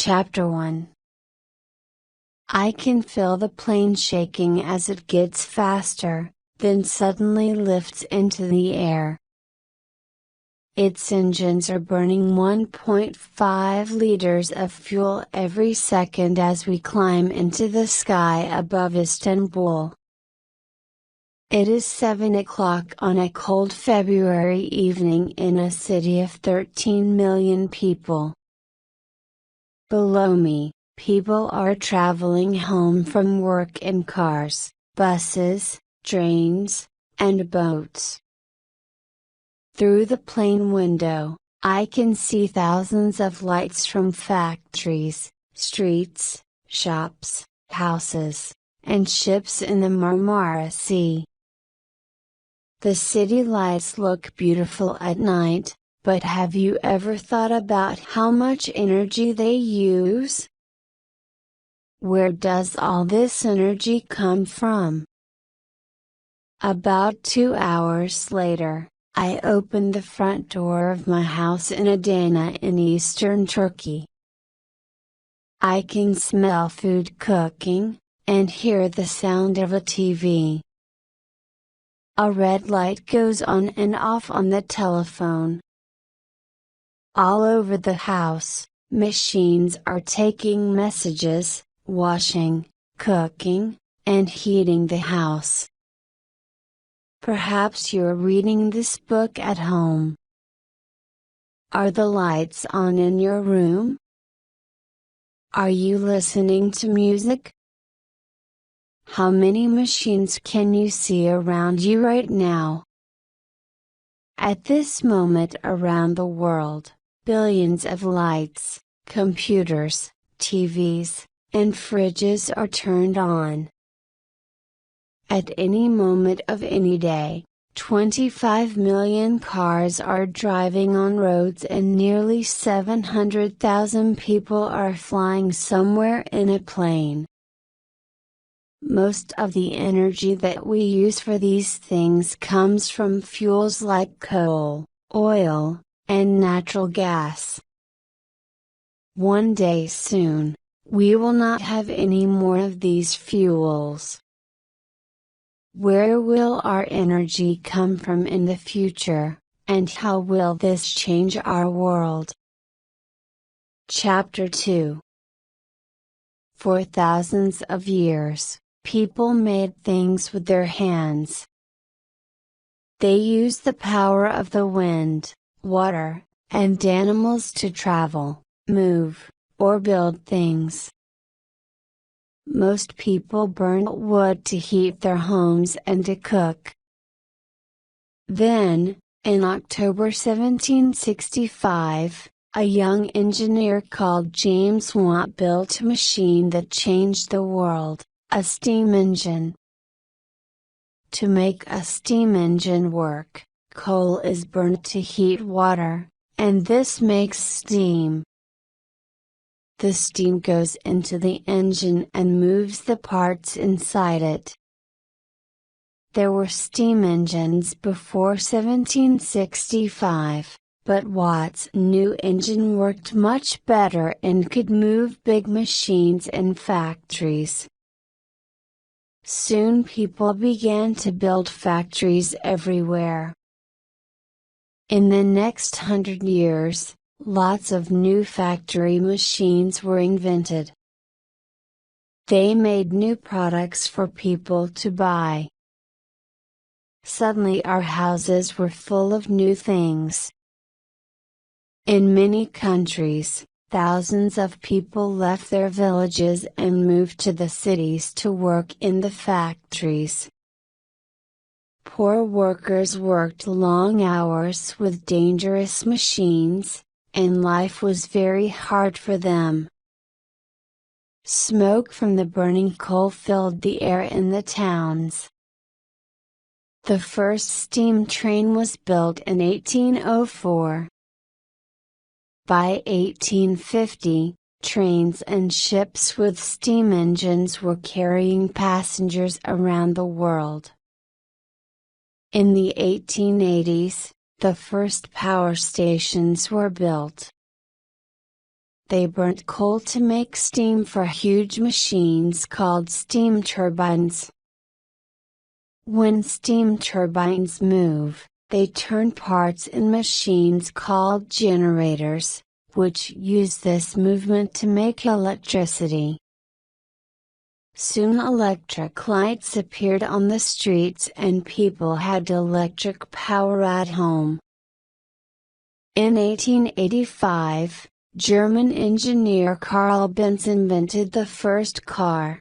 Chapter 1. I can feel the plane shaking as it gets faster, then suddenly lifts into the air. Its engines are burning 1.5 liters of fuel every second as we climb into the sky above Istanbul. It is 7 o'clock on a cold February evening in a city of 13 million people. Below me, people are traveling home from work in cars, buses, trains, and boats. Through the plane window, I can see thousands of lights from factories, streets, shops, houses, and ships in the Marmara Sea. The city lights look beautiful at night, but have you ever thought about how much energy they use? Where does all this energy come from? About 2 hours later, I opened the front door of my house in Adana in eastern Turkey. I can smell food cooking, and hear the sound of a TV. A red light goes on and off on the telephone. All over the house, machines are taking messages, washing, cooking, and heating the house. Perhaps you're reading this book at home. Are the lights on in your room? Are you listening to music? How many machines can you see around you right now? At this moment around the world, billions of lights, computers, TVs, and fridges are turned on. At any moment of any day, 25 million cars are driving on roads and nearly 700,000 people are flying somewhere in a plane. Most of the energy that we use for these things comes from fuels like coal, oil, and natural gas. One day soon, we will not have any more of these fuels. Where will our energy come from in the future, and how will this change our world? Chapter 2. For thousands of years, people made things with their hands. They used the power of the wind, water, and animals to travel, move, or build things. Most people burned wood to heat their homes and to cook. Then, in October 1765, a young engineer called James Watt built a machine that changed the world, a steam engine. To make a steam engine work, coal is burned to heat water, and this makes steam. The steam goes into the engine and moves the parts inside it. There were steam engines before 1765, but Watt's new engine worked much better and could move big machines in factories. Soon people began to build factories everywhere. In the next 100 years, lots of new factory machines were invented. They made new products for people to buy. Suddenly our houses were full of new things. In many countries, thousands of people left their villages and moved to the cities to work in the factories. Poor workers worked long hours with dangerous machines, and life was very hard for them. Smoke from the burning coal filled the air in the towns. The first steam train was built in 1804. By 1850, trains and ships with steam engines were carrying passengers around the world. In the 1880s, the first power stations were built. they burnt coal to make steam for huge machines called steam turbines. When steam turbines move, they turn parts in machines called generators, which use this movement to make electricity. Soon electric lights appeared on the streets and people had electric power at home. In 1885, German engineer Carl Benz invented the first car.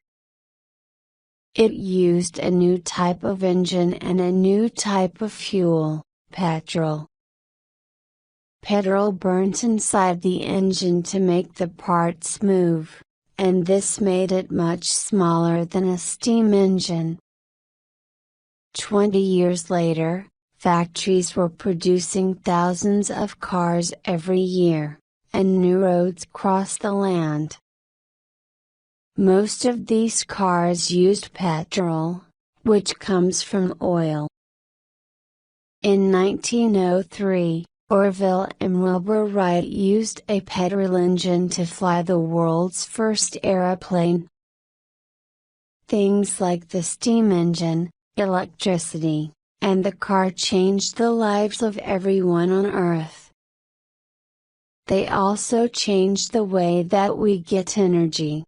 It used a new type of engine and a new type of fuel, petrol. Petrol burnt inside the engine to make the parts move, and this made it much smaller than a steam engine. 20 years later, factories were producing thousands of cars every year, and new roads crossed the land. Most of these cars used petrol, which comes from oil. In 1903, Orville and Wilbur Wright used a petrol engine to fly the world's first airplane. Things like the steam engine, electricity, and the car changed the lives of everyone on Earth. They also changed the way that we get energy.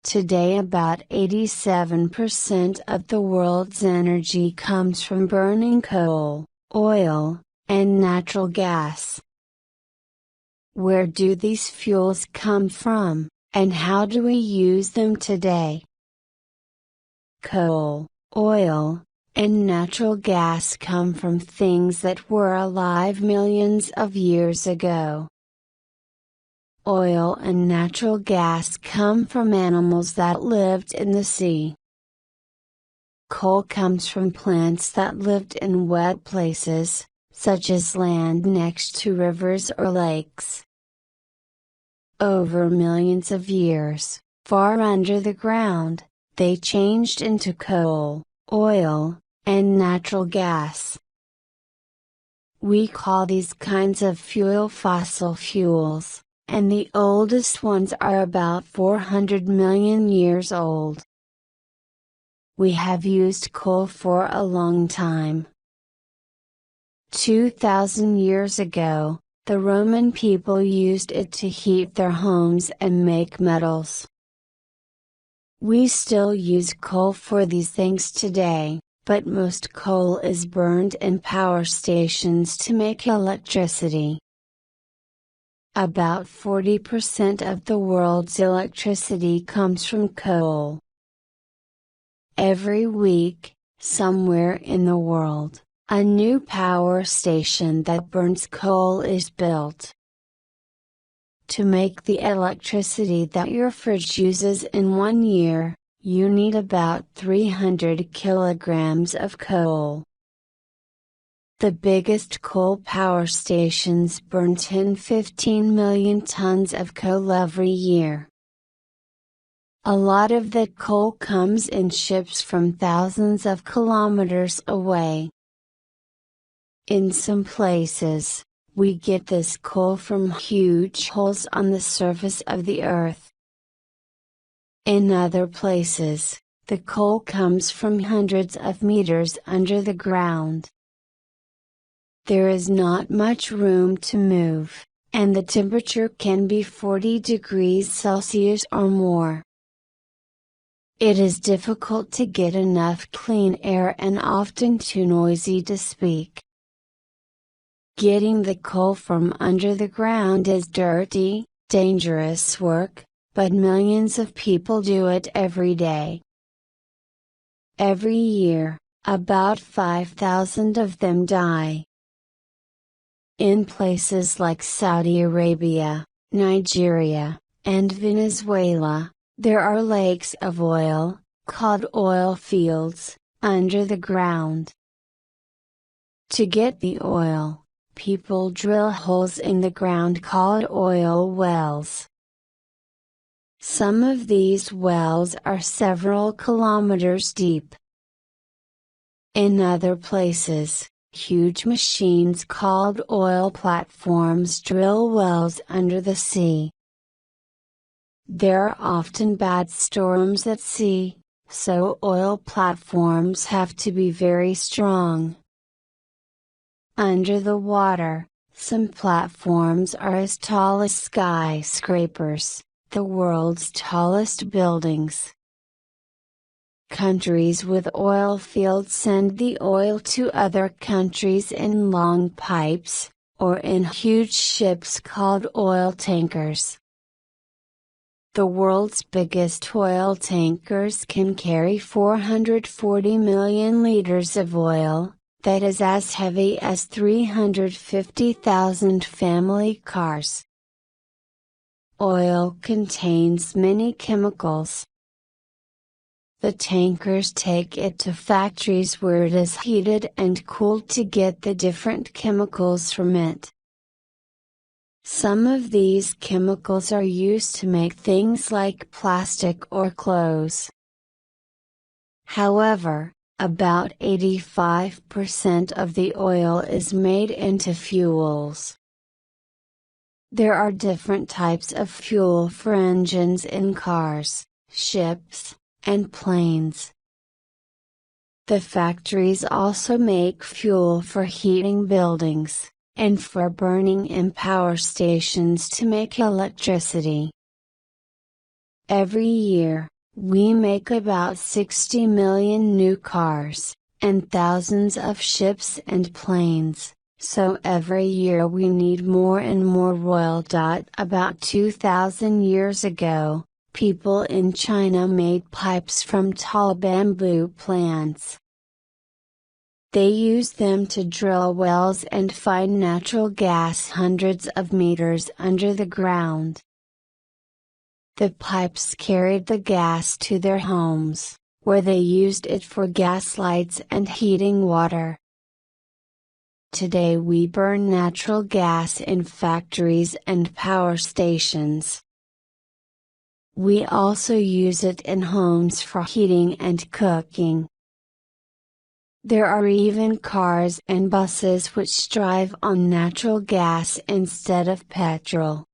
Today about 87% of the world's energy comes from burning coal, oil, and natural gas. Where do these fuels come from, and how do we use them today? Coal, oil, and natural gas come from things that were alive millions of years ago. Oil and natural gas come from animals that lived in the sea. Coal comes from plants that lived in wet places, such as land next to rivers or lakes. Over millions of years, far under the ground, they changed into coal, oil, and natural gas. We call these kinds of fuel fossil fuels, and the oldest ones are about 400 million years old. We have used coal for a long time. 2,000 years ago, the Roman people used it to heat their homes and make metals. We still use coal for these things today, but most coal is burned in power stations to make electricity. About 40% of the world's electricity comes from coal. Every week, somewhere in the world, a new power station that burns coal is built. To make the electricity that your fridge uses in 1 year, you need about 300 kilograms of coal. The biggest coal power stations burn 10–15 million tons of coal every year. A lot of that coal comes in ships from thousands of kilometers away. In some places, we get this coal from huge holes on the surface of the earth. In other places, the coal comes from hundreds of meters under the ground. There is not much room to move, and the temperature can be 40 degrees Celsius or more. It is difficult to get enough clean air and often too noisy to speak. Getting the coal from under the ground is dirty, dangerous work, but millions of people do it every day. Every year, about 5,000 of them die. In places like Saudi Arabia, Nigeria, and Venezuela, there are lakes of oil, called oil fields, under the ground. To get the oil, people drill holes in the ground called oil wells. Some of these wells are several kilometers deep. In other places, huge machines called oil platforms drill wells under the sea. There are often bad storms at sea, so oil platforms have to be very strong. Under the water, some platforms are as tall as skyscrapers, the world's tallest buildings. Countries with oil fields send the oil to other countries in long pipes, or in huge ships called oil tankers. The world's biggest oil tankers can carry 440 million liters of oil, that is as heavy as 350,000 family cars. Oil contains many chemicals. The tankers take it to factories where it is heated and cooled to get the different chemicals from it. Some of these chemicals are used to make things like plastic or clothes. However, about 85% of the oil is made into fuels. There are different types of fuel for engines in cars, ships, and planes. The factories also make fuel for heating buildings, and for burning in power stations to make electricity. Every year, we make about 60 million new cars, and thousands of ships and planes, so every year we need more and more oil. About 2,000 years ago, people in China made pipes from tall bamboo plants. They used them to drill wells and find natural gas hundreds of meters under the ground. The pipes carried the gas to their homes, where they used it for gas lights and heating water. Today we burn natural gas in factories and power stations. We also use it in homes for heating and cooking. There are even cars and buses which drive on natural gas instead of petrol.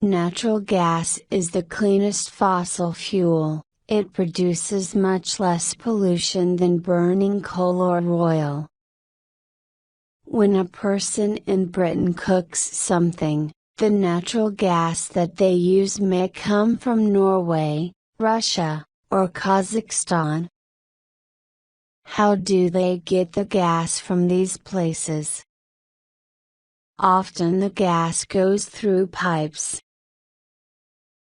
Natural gas is the cleanest fossil fuel. It produces much less pollution than burning coal or oil. When a person in Britain cooks something, the natural gas that they use may come from Norway, Russia, or Kazakhstan. How do they get the gas from these places? Often the gas goes through pipes.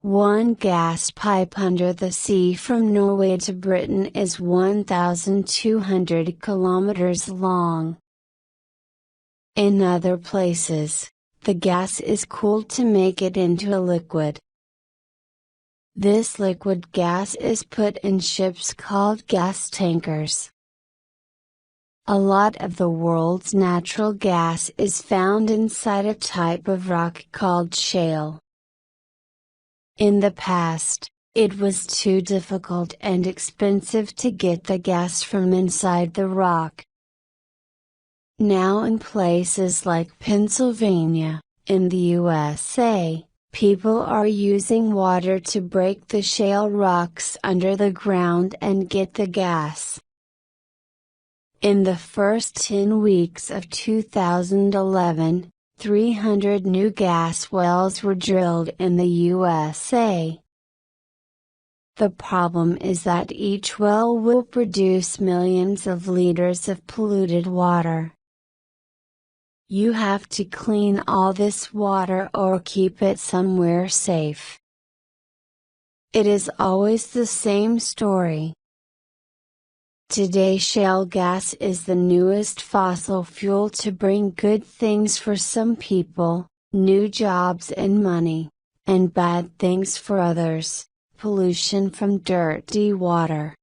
One gas pipe under the sea from Norway to Britain is 1,200 kilometers long. In other places, the gas is cooled to make it into a liquid. This liquid gas is put in ships called gas tankers. A lot of the world's natural gas is found inside a type of rock called shale. In the past, it was too difficult and expensive to get the gas from inside the rock. Now in places like Pennsylvania, in the USA, people are using water to break the shale rocks under the ground and get the gas. In the first 10 weeks of 2011, 300 new gas wells were drilled in the USA. The problem is that each well will produce millions of liters of polluted water. You have to clean all this water or keep it somewhere safe. It is always the same story. Today shale gas is the newest fossil fuel to bring good things for some people, new jobs and money, and bad things for others, pollution from dirty water.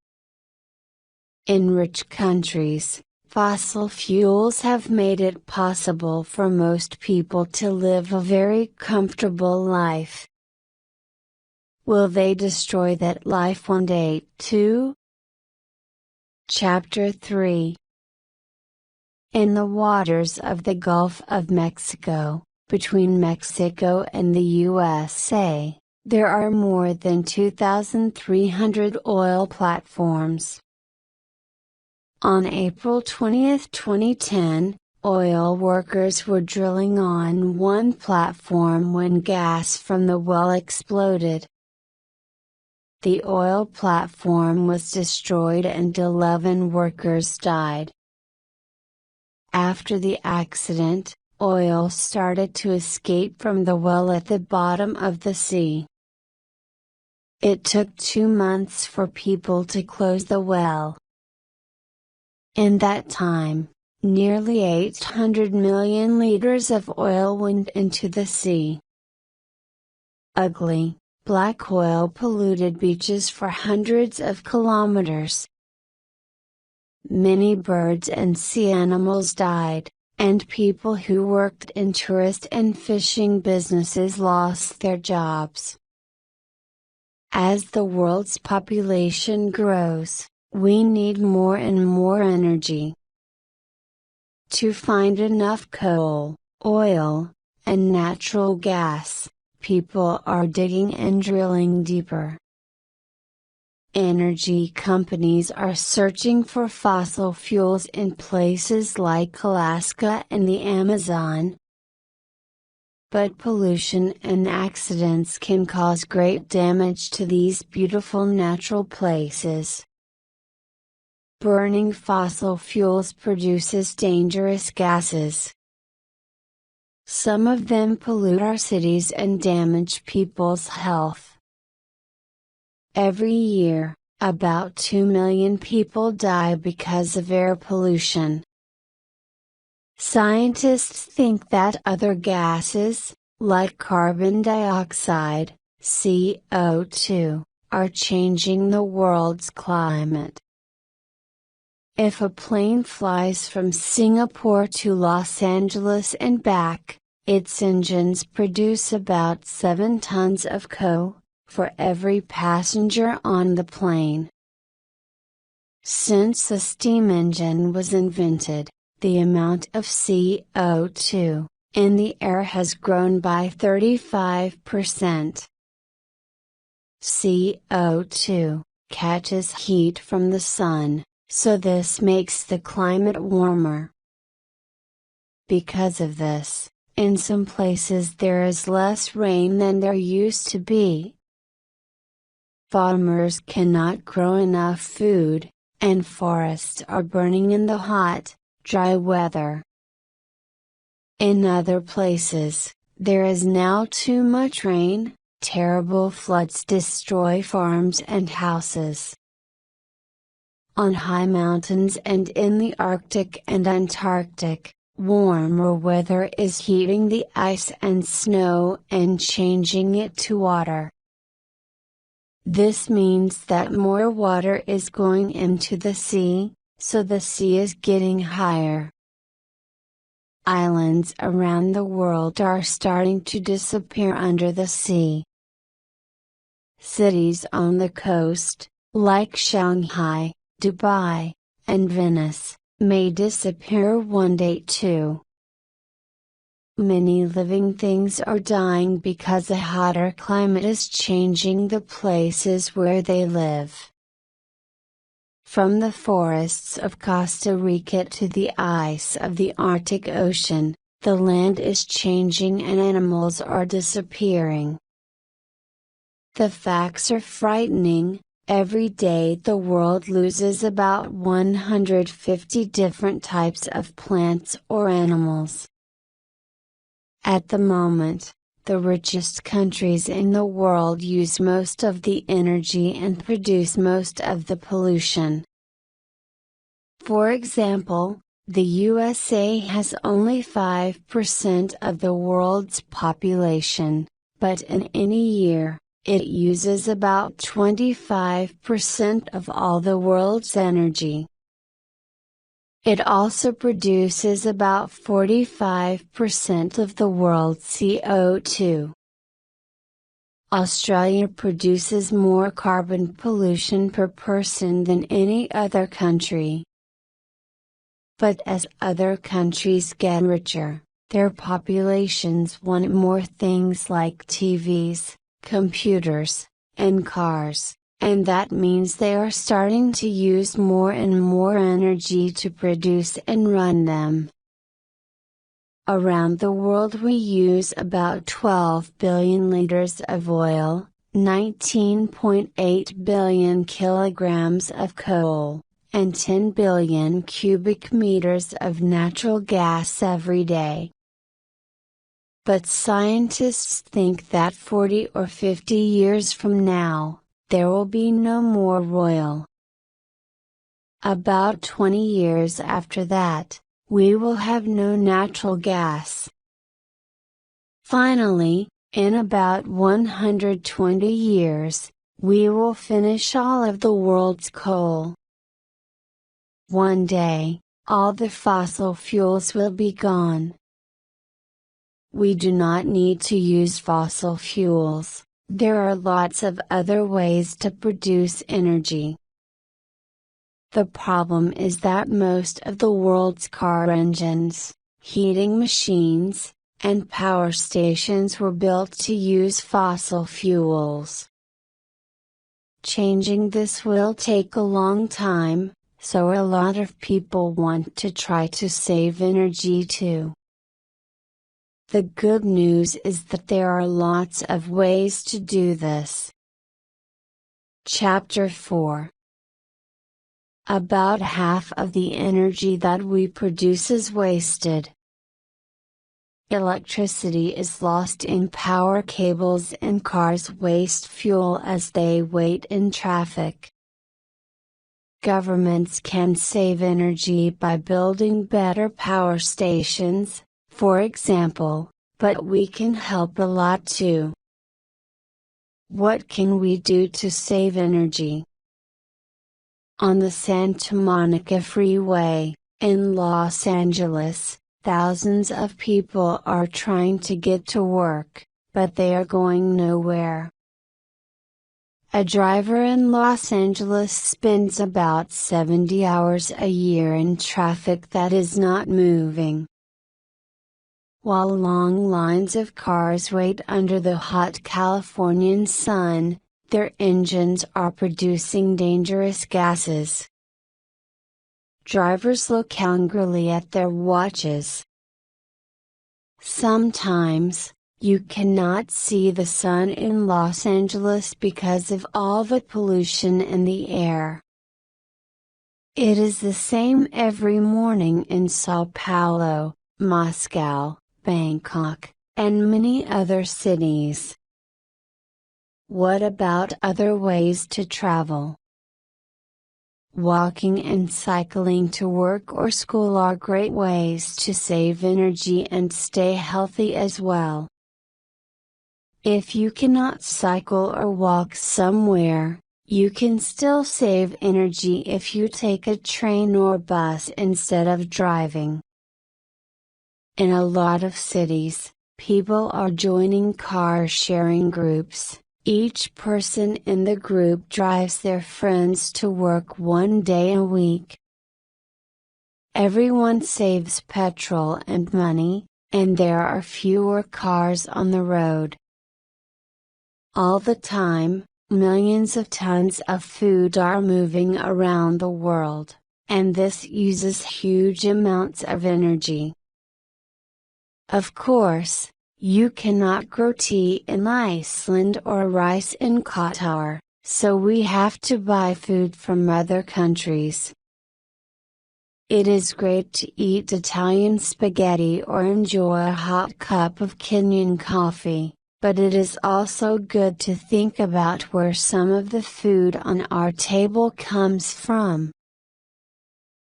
In rich countries, fossil fuels have made it possible for most people to live a very comfortable life. Will they destroy that life one day too? Chapter 3 In the waters of the Gulf of Mexico, between Mexico and the USA, there are more than 2,300 oil platforms. On April 20, 2010, oil workers were drilling on one platform when gas from the well exploded. The oil platform was destroyed and 11 workers died. After the accident, oil started to escape from the well at the bottom of the sea. It took 2 months for people to close the well. In that time, nearly 800 million liters of oil went into the sea. Ugly, black oil polluted beaches for hundreds of kilometers. Many birds and sea animals died, and people who worked in tourist and fishing businesses lost their jobs. As the world's population grows, we need more and more energy. To find enough coal, oil, and natural gas, people are digging and drilling deeper. Energy companies are searching for fossil fuels in places like Alaska and the Amazon. But pollution and accidents can cause great damage to these beautiful natural places. Burning fossil fuels produces dangerous gases. Some of them pollute our cities and damage people's health. Every year, about 2 million people die because of air pollution. Scientists think that other gases, like carbon dioxide, CO2, are changing the world's climate. If a plane flies from Singapore to Los Angeles and back, its engines produce about 7 tons of CO, for every passenger on the plane. Since the steam engine was invented, the amount of CO2 in the air has grown by 35%. CO2 catches heat from the sun, so this makes the climate warmer. Because of this, in some places there is less rain than there used to be. Farmers cannot grow enough food, and forests are burning in the hot, dry weather. In other places, there is now too much rain, terrible floods destroy farms and houses. On high mountains and in the Arctic and Antarctic, warmer weather is heating the ice and snow and changing it to water. This means that more water is going into the sea, so the sea is getting higher. Islands around the world are starting to disappear under the sea. Cities on the coast, like Shanghai, Dubai, and Venice, may disappear one day too. Many living things are dying because a hotter climate is changing the places where they live. From the forests of Costa Rica to the ice of the Arctic Ocean, the land is changing and animals are disappearing. The facts are frightening. Every day the world loses about 150 different types of plants or animals. At the moment, the richest countries in the world use most of the energy and produce most of the pollution. For example, the USA has only 5% of the world's population, but in any year, it uses about 25% of all the world's energy. It also produces about 45% of the world's CO2. Australia produces more carbon pollution per person than any other country. But as other countries get richer, their populations want more things like TVs, computers, and cars, and that means they are starting to use more and more energy to produce and run them. Around the world we use about 12 billion liters of oil, 19.8 billion kilograms of coal, and 10 billion cubic meters of natural gas every day. But scientists think that 40 or 50 years from now, there will be no more oil. About 20 years after that, we will have no natural gas. Finally, in about 120 years, we will finish all of the world's coal. One day, all the fossil fuels will be gone. We do not need to use fossil fuels, there are lots of other ways to produce energy. The problem is that most of the world's car engines, heating machines, and power stations were built to use fossil fuels. Changing this will take a long time, so a lot of people want to try to save energy too. The good news is that there are lots of ways to do this. Chapter 4. About half of the energy that we produce is wasted. Electricity is lost in power cables and cars waste fuel as they wait in traffic. Governments can save energy by building better power stations, for example, but we can help a lot too. What can we do to save energy? On the Santa Monica Freeway, in Los Angeles, thousands of people are trying to get to work, but they are going nowhere. A driver in Los Angeles spends about 70 hours a year in traffic that is not moving. While long lines of cars wait under the hot Californian sun, their engines are producing dangerous gases. Drivers look hungrily at their watches. Sometimes, you cannot see the sun in Los Angeles because of all the pollution in the air. It is the same every morning in Sao Paulo, Moscow, Bangkok, and many other cities. What about other ways to travel? Walking and cycling to work or school are great ways to save energy and stay healthy as well. If you cannot cycle or walk somewhere, you can still save energy if you take a train or bus instead of driving. In a lot of cities, people are joining car sharing groups. Each person in the group drives their friends to work one day a week. Everyone saves petrol and money, and there are fewer cars on the road. All the time, millions of tons of food are moving around the world, and this uses huge amounts of energy. Of course, you cannot grow tea in Iceland or rice in Qatar, so we have to buy food from other countries. It is great to eat Italian spaghetti or enjoy a hot cup of Kenyan coffee, but it is also good to think about where some of the food on our table comes from.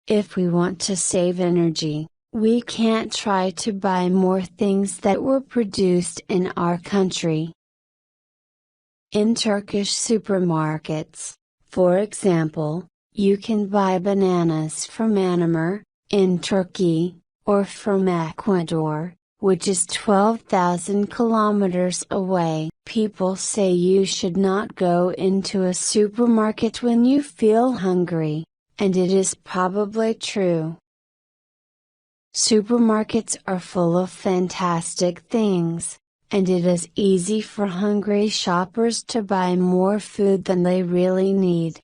If we want to save energy, we can't try to buy more things that were produced in our country. In Turkish supermarkets, for example, you can buy bananas from Anamur, in Turkey, or from Ecuador, which is 12,000 kilometers away. People say you should not go into a supermarket when you feel hungry, and it is probably true. Supermarkets are full of fantastic things, and it is easy for hungry shoppers to buy more food than they really need.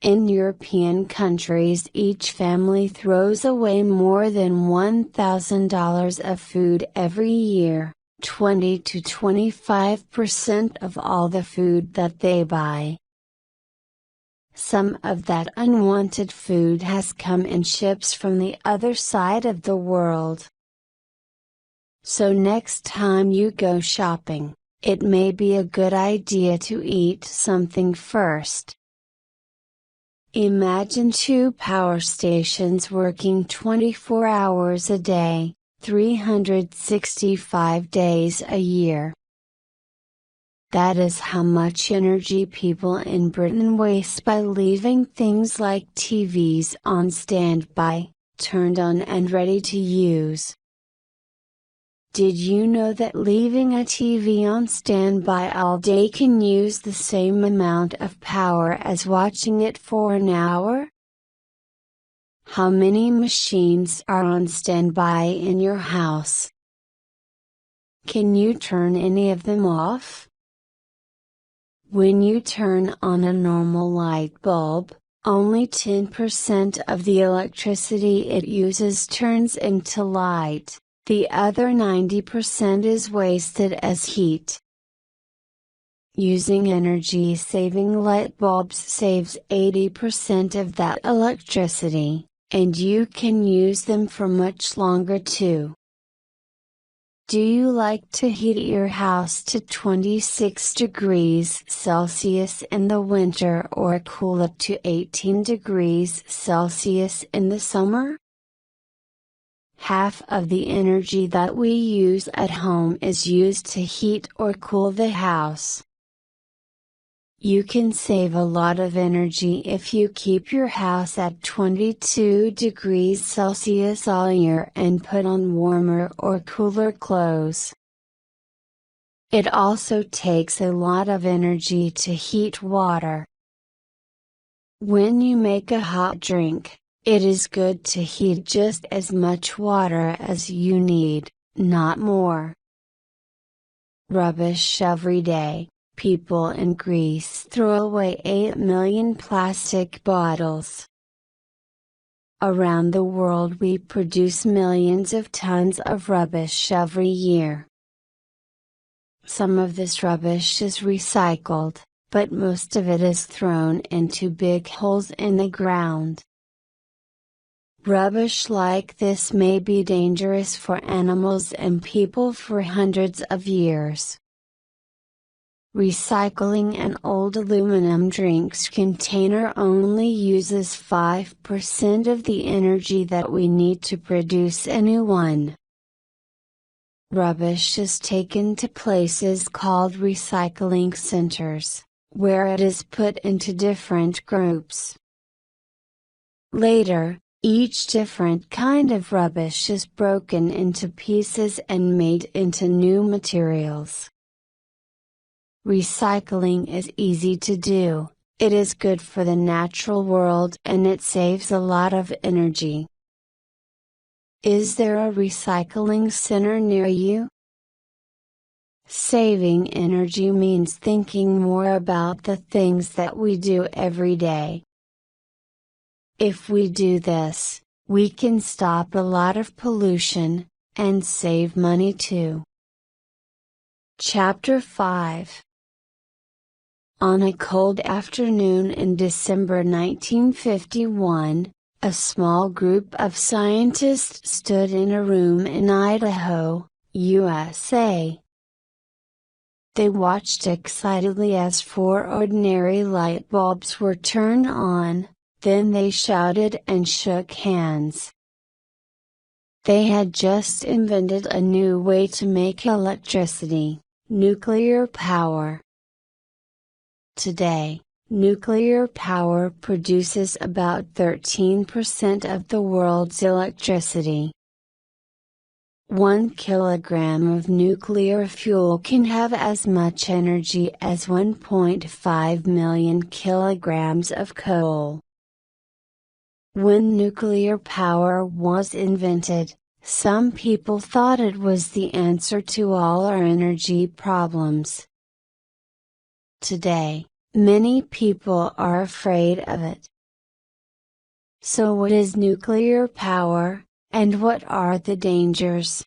In European countries, each family throws away more than $1,000 of food every year, 20 to 25% of all the food that they buy. Some of that unwanted food has come in ships from the other side of the world. So next time you go shopping, it may be a good idea to eat something first. Imagine 2 power stations working 24 hours a day, 365 days a year. That is how much energy people in Britain waste by leaving things like TVs on standby, turned on and ready to use. Did you know that leaving a TV on standby all day can use the same amount of power as watching it for an hour? How many machines are on standby in your house? Can you turn any of them off? When you turn on a normal light bulb, only 10% of the electricity it uses turns into light, the other 90% is wasted as heat. Using energy-saving light bulbs saves 80% of that electricity, and you can use them for much longer too. Do you like to heat your house to 26 degrees Celsius in the winter or cool it to 18 degrees Celsius in the summer? Half of the energy that we use at home is used to heat or cool the house. You can save a lot of energy if you keep your house at 22 degrees Celsius all year and put on warmer or cooler clothes. It also takes a lot of energy to heat water. When you make a hot drink, it is good to heat just as much water as you need, not more. Rubbish every day. People in Greece throw away 8 million plastic bottles. Around the world we produce millions of tons of rubbish every year. Some of this rubbish is recycled, but most of it is thrown into big holes in the ground. Rubbish like this may be dangerous for animals and people for hundreds of years. Recycling an old aluminum drinks container only uses 5% of the energy that we need to produce a new one. Rubbish is taken to places called recycling centers, where it is put into different groups. Later, each different kind of rubbish is broken into pieces and made into new materials. Recycling is easy to do, it is good for the natural world and it saves a lot of energy. Is there a recycling center near you? Saving energy means thinking more about the things that we do every day. If we do this, we can stop a lot of pollution, and save money too. Chapter 5. On a cold afternoon in December 1951, a small group of scientists stood in a room in Idaho, USA. They watched excitedly as 4 ordinary light bulbs were turned on, then they shouted and shook hands. They had just invented a new way to make electricity, nuclear power. Today, nuclear power produces about 13% of the world's electricity. 1 kilogram of nuclear fuel can have as much energy as 1.5 million kilograms of coal. When nuclear power was invented, some people thought it was the answer to all our energy problems. Today, many people are afraid of it. So what is nuclear power, and what are the dangers?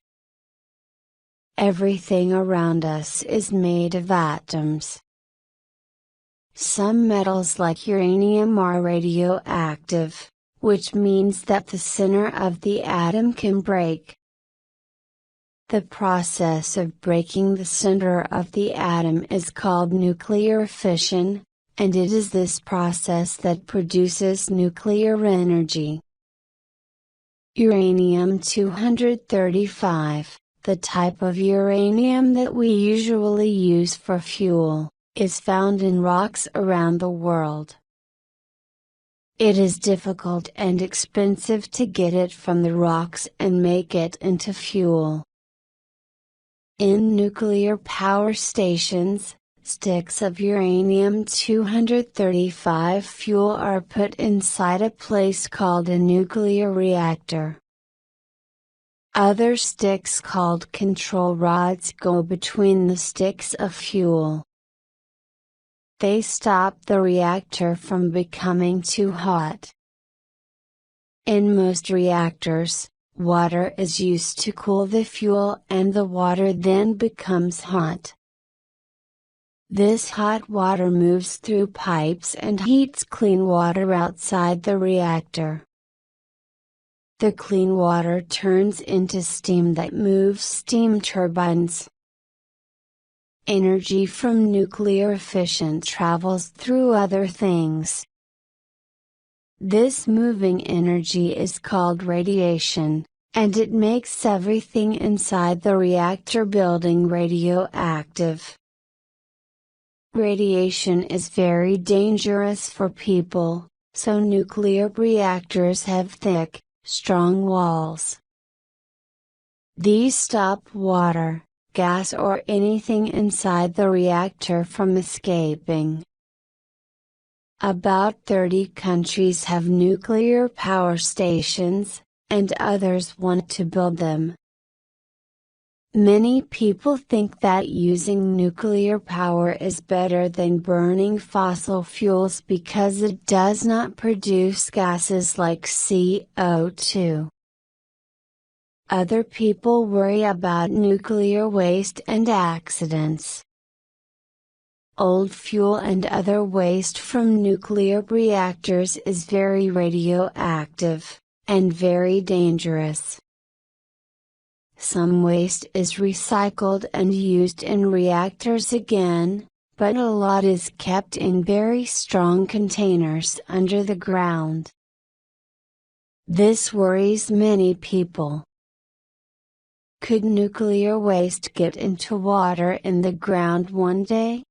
Everything around us is made of atoms. Some metals like uranium are radioactive, which means that the center of the atom can break. The process of breaking the center of the atom is called nuclear fission, and it is this process that produces nuclear energy. Uranium-235, the type of uranium that we usually use for fuel, is found in rocks around the world. It is difficult and expensive to get it from the rocks and make it into fuel. In nuclear power stations, sticks of uranium-235 fuel are put inside a place called a nuclear reactor. Other sticks called control rods go between the sticks of fuel. They stop the reactor from becoming too hot. In most reactors, water is used to cool the fuel and the water then becomes hot. This hot water moves through pipes and heats clean water outside the reactor. The clean water turns into steam that moves steam turbines. Energy from nuclear fission travels through other things. This moving energy is called radiation, and it makes everything inside the reactor building radioactive. Radiation is very dangerous for people, so nuclear reactors have thick, strong walls. These stop water, gas or anything inside the reactor from escaping. About 30 countries have nuclear power stations, and others want to build them. Many people think that using nuclear power is better than burning fossil fuels because it does not produce gases like CO2. Other people worry about nuclear waste and accidents. Old fuel and other waste from nuclear reactors is very radioactive, and very dangerous. Some waste is recycled and used in reactors again, but a lot is kept in very strong containers under the ground. This worries many people. Could nuclear waste get into water in the ground one day?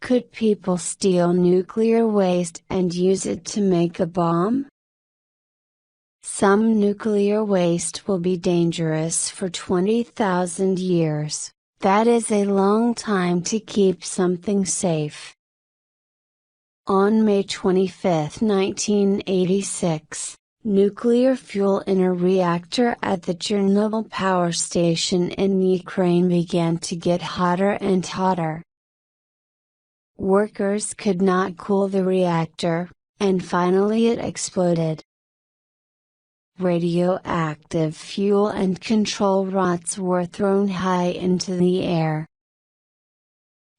Could people steal nuclear waste and use it to make a bomb? Some nuclear waste will be dangerous for 20,000 years, that is a long time to keep something safe. On May 25, 1986, nuclear fuel in a reactor at the Chernobyl power station in Ukraine began to get hotter and hotter. Workers could not cool the reactor, and finally it exploded. Radioactive fuel and control rods were thrown high into the air.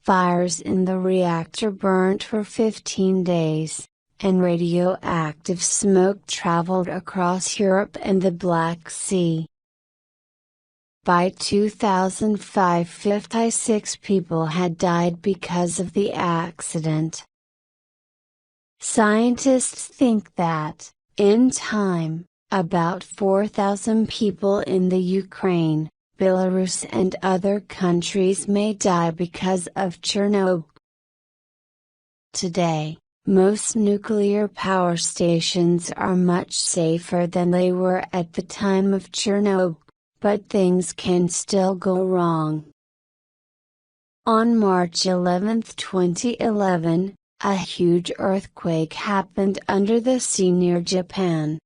Fires in the reactor burnt for 15 days, and radioactive smoke traveled across Europe and the Black Sea. By 2005, 56 people had died because of the accident. Scientists think that, in time, about 4,000 people in the Ukraine, Belarus and other countries may die because of Chernobyl. Today, most nuclear power stations are much safer than they were at the time of Chernobyl, but things can still go wrong. On March 11, 2011, a huge earthquake happened under the sea near Japan.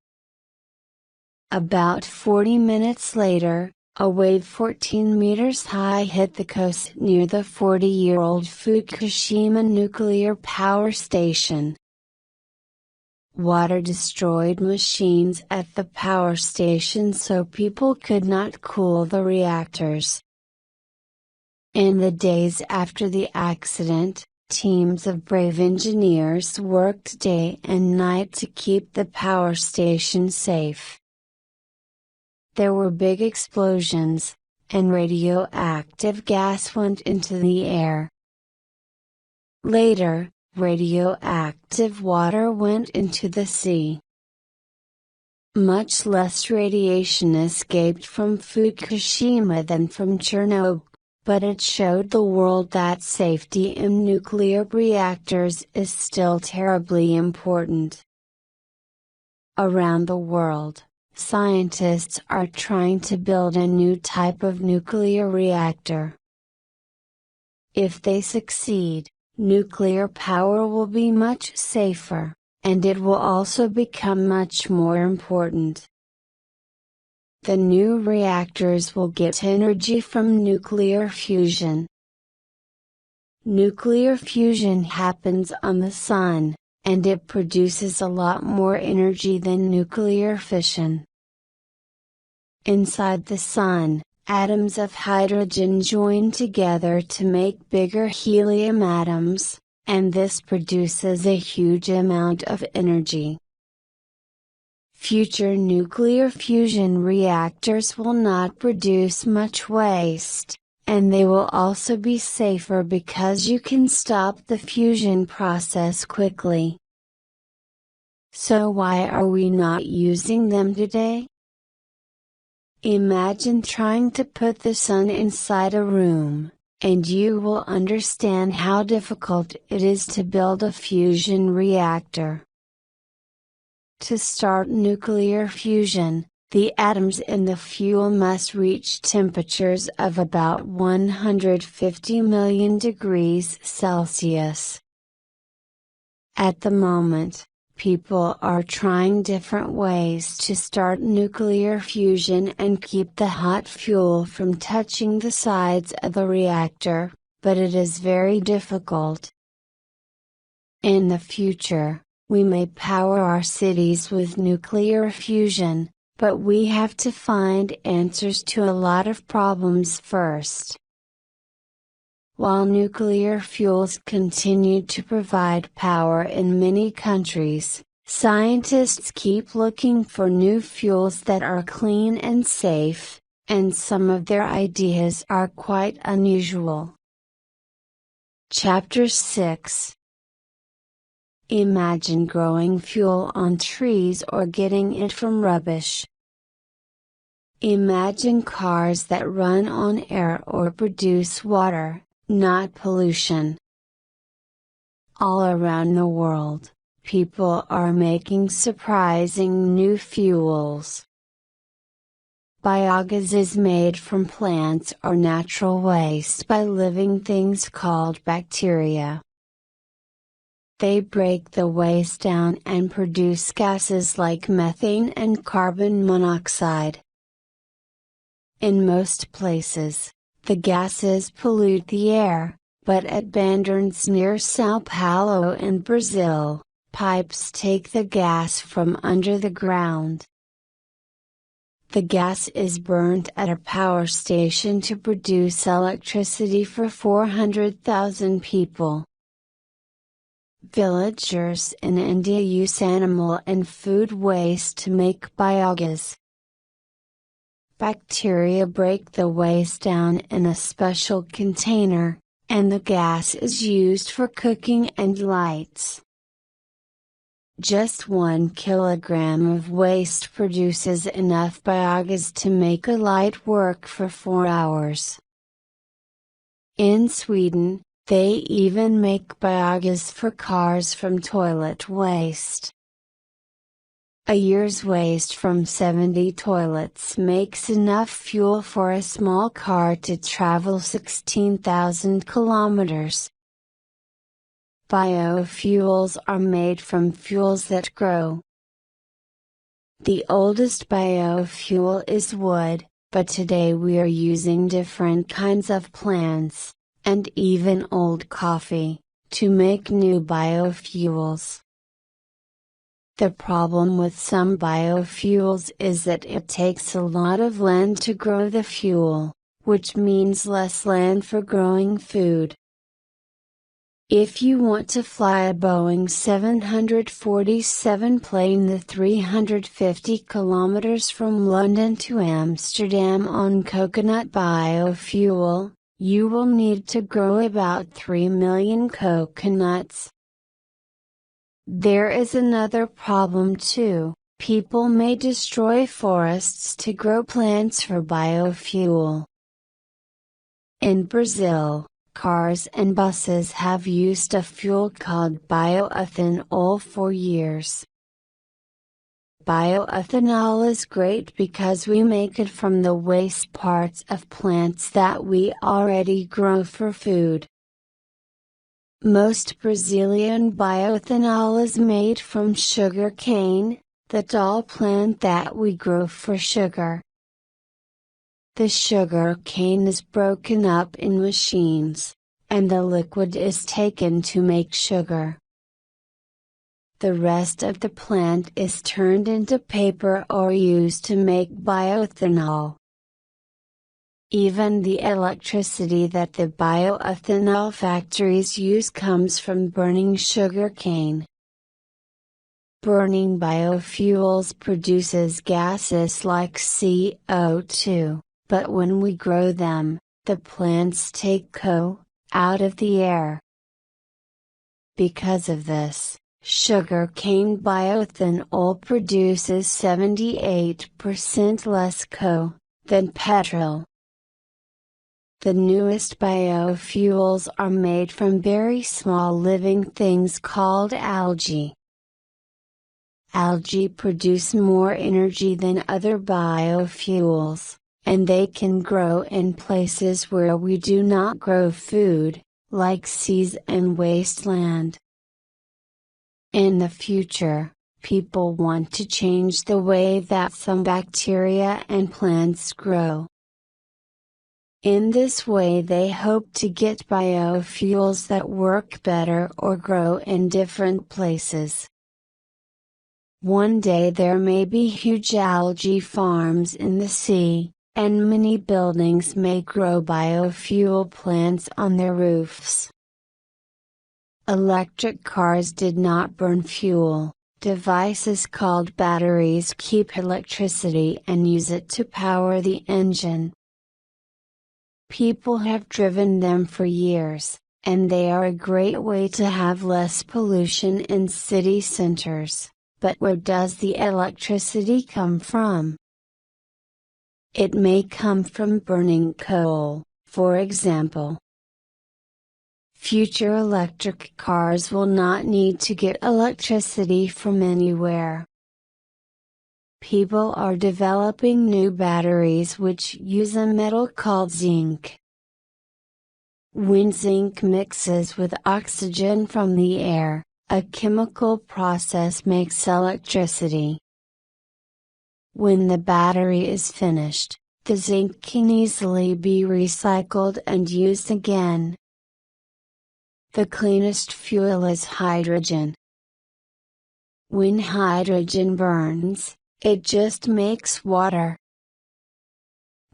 About 40 minutes later, a wave 14 meters high hit the coast near the 40-year-old Fukushima nuclear power station. Water destroyed machines at the power station, so people could not cool the reactors. In the days after the accident, teams of brave engineers worked day and night to keep the power station safe. There were big explosions, and radioactive gas went into the air. Later, radioactive water went into the sea. Much less radiation escaped from Fukushima than from Chernobyl, but it showed the world that safety in nuclear reactors is still terribly important. Around the world, scientists are trying to build a new type of nuclear reactor. If they succeed, nuclear power will be much safer, and it will also become much more important. The new reactors will get energy from nuclear fusion. Nuclear fusion happens on the sun, and it produces a lot more energy than nuclear fission. Inside the sun, atoms of hydrogen join together to make bigger helium atoms, and this produces a huge amount of energy. Future nuclear fusion reactors will not produce much waste, and they will also be safer because you can stop the fusion process quickly. So why are we not using them today? Imagine trying to put the sun inside a room, and you will understand how difficult it is to build a fusion reactor. To start nuclear fusion, the atoms in the fuel must reach temperatures of about 150 million degrees Celsius. At the moment, people are trying different ways to start nuclear fusion and keep the hot fuel from touching the sides of the reactor, but it is very difficult. In the future, we may power our cities with nuclear fusion, but we have to find answers to a lot of problems first. While nuclear fuels continue to provide power in many countries, scientists keep looking for new fuels that are clean and safe, and some of their ideas are quite unusual. Chapter 6. Imagine growing fuel on trees or getting it from rubbish. Imagine cars that run on air or produce water, not pollution. All around the world, people are making surprising new fuels. Biogas is made from plants or natural waste by living things called bacteria. They break the waste down and produce gases like methane and carbon monoxide. In most places, the gases pollute the air, but at Bandarns near São Paulo in Brazil, pipes take the gas from under the ground. The gas is burnt at a power station to produce electricity for 400,000 people. Villagers in India use animal and food waste to make biogas. Bacteria break the waste down in a special container, and the gas is used for cooking and lights. Just 1 kilogram of waste produces enough biogas to make a light work for 4 hours. In Sweden, they even make biogas for cars from toilet waste. A year's waste from 70 toilets makes enough fuel for a small car to travel 16,000 kilometers. Biofuels are made from fuels that grow. The oldest biofuel is wood, but today we are using different kinds of plants, and even old coffee, to make new biofuels. The problem with some biofuels is that it takes a lot of land to grow the fuel, which means less land for growing food. If you want to fly a Boeing 747 plane the 350 kilometers from London to Amsterdam on coconut biofuel, you will need to grow about 3 million coconuts. There is another problem too. People may destroy forests to grow plants for biofuel. In Brazil, cars and buses have used a fuel called bioethanol for years. Bioethanol is great because we make it from the waste parts of plants that we already grow for food. Most Brazilian bioethanol is made from sugar cane, the tall plant that we grow for sugar. The sugar cane is broken up in machines, and the liquid is taken to make sugar. The rest of the plant is turned into paper or used to make bioethanol. Even the electricity that the bioethanol factories use comes from burning sugar cane. Burning biofuels produces gases like CO2, but when we grow them, the plants take CO out of the air. Because of this, sugarcane bioethanol produces 78% less CO than petrol. The newest biofuels are made from very small living things called algae. Algae produce more energy than other biofuels, and they can grow in places where we do not grow food, like seas and wasteland. In the future, people want to change the way that some bacteria and plants grow. In this way they hope to get biofuels that work better or grow in different places. One day there may be huge algae farms in the sea, and many buildings may grow biofuel plants on their roofs. Electric cars did not burn fuel. Devices called batteries keep electricity and use it to power the engine. People have driven them for years, and they are a great way to have less pollution in city centers, but where does the electricity come from? It may come from burning coal, for example. Future electric cars will not need to get electricity from anywhere. People are developing new batteries which use a metal called zinc. When zinc mixes with oxygen from the air, a chemical process makes electricity. When the battery is finished, the zinc can easily be recycled and used again. The cleanest fuel is hydrogen. When hydrogen burns, it just makes water.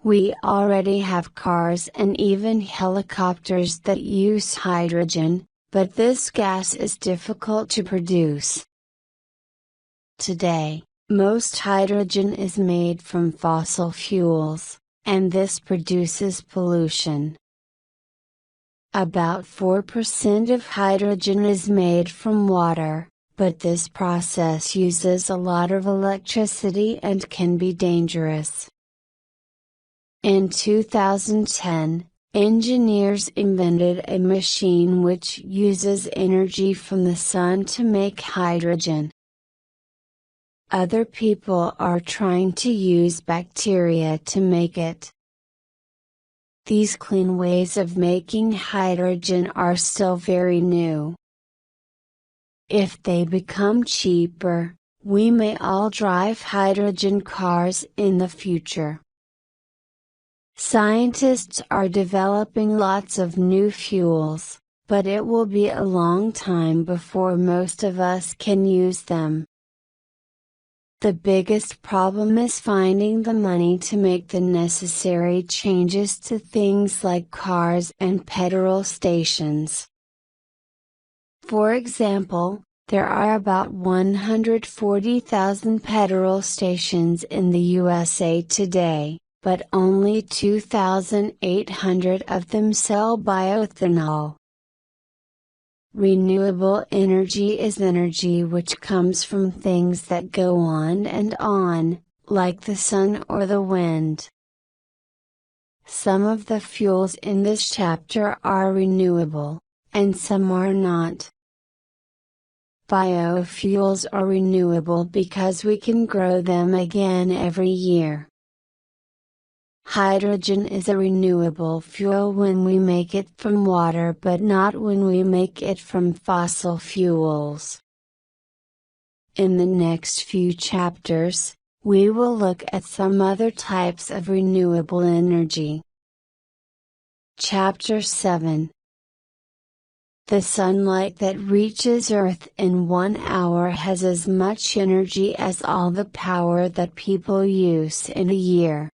We already have cars and even helicopters that use hydrogen, but this gas is difficult to produce. Today, most hydrogen is made from fossil fuels, and this produces pollution. About 4% of hydrogen is made from water, but this process uses a lot of electricity and can be dangerous. In 2010, engineers invented a machine which uses energy from the sun to make hydrogen. Other people are trying to use bacteria to make it. These clean ways of making hydrogen are still very new. If they become cheaper, we may all drive hydrogen cars in the future. Scientists are developing lots of new fuels, but it will be a long time before most of us can use them. The biggest problem is finding the money to make the necessary changes to things like cars and petrol stations. For example, there are about 140,000 petrol stations in the USA today, but only 2,800 of them sell bioethanol. Renewable energy is energy which comes from things that go on and on, like the sun or the wind. Some of the fuels in this chapter are renewable, and some are not. Biofuels are renewable because we can grow them again every year. Hydrogen is a renewable fuel when we make it from water but not when we make it from fossil fuels. In the next few chapters, we will look at some other types of renewable energy. Chapter 7. The sunlight that reaches Earth in 1 hour has as much energy as all the power that people use in a year.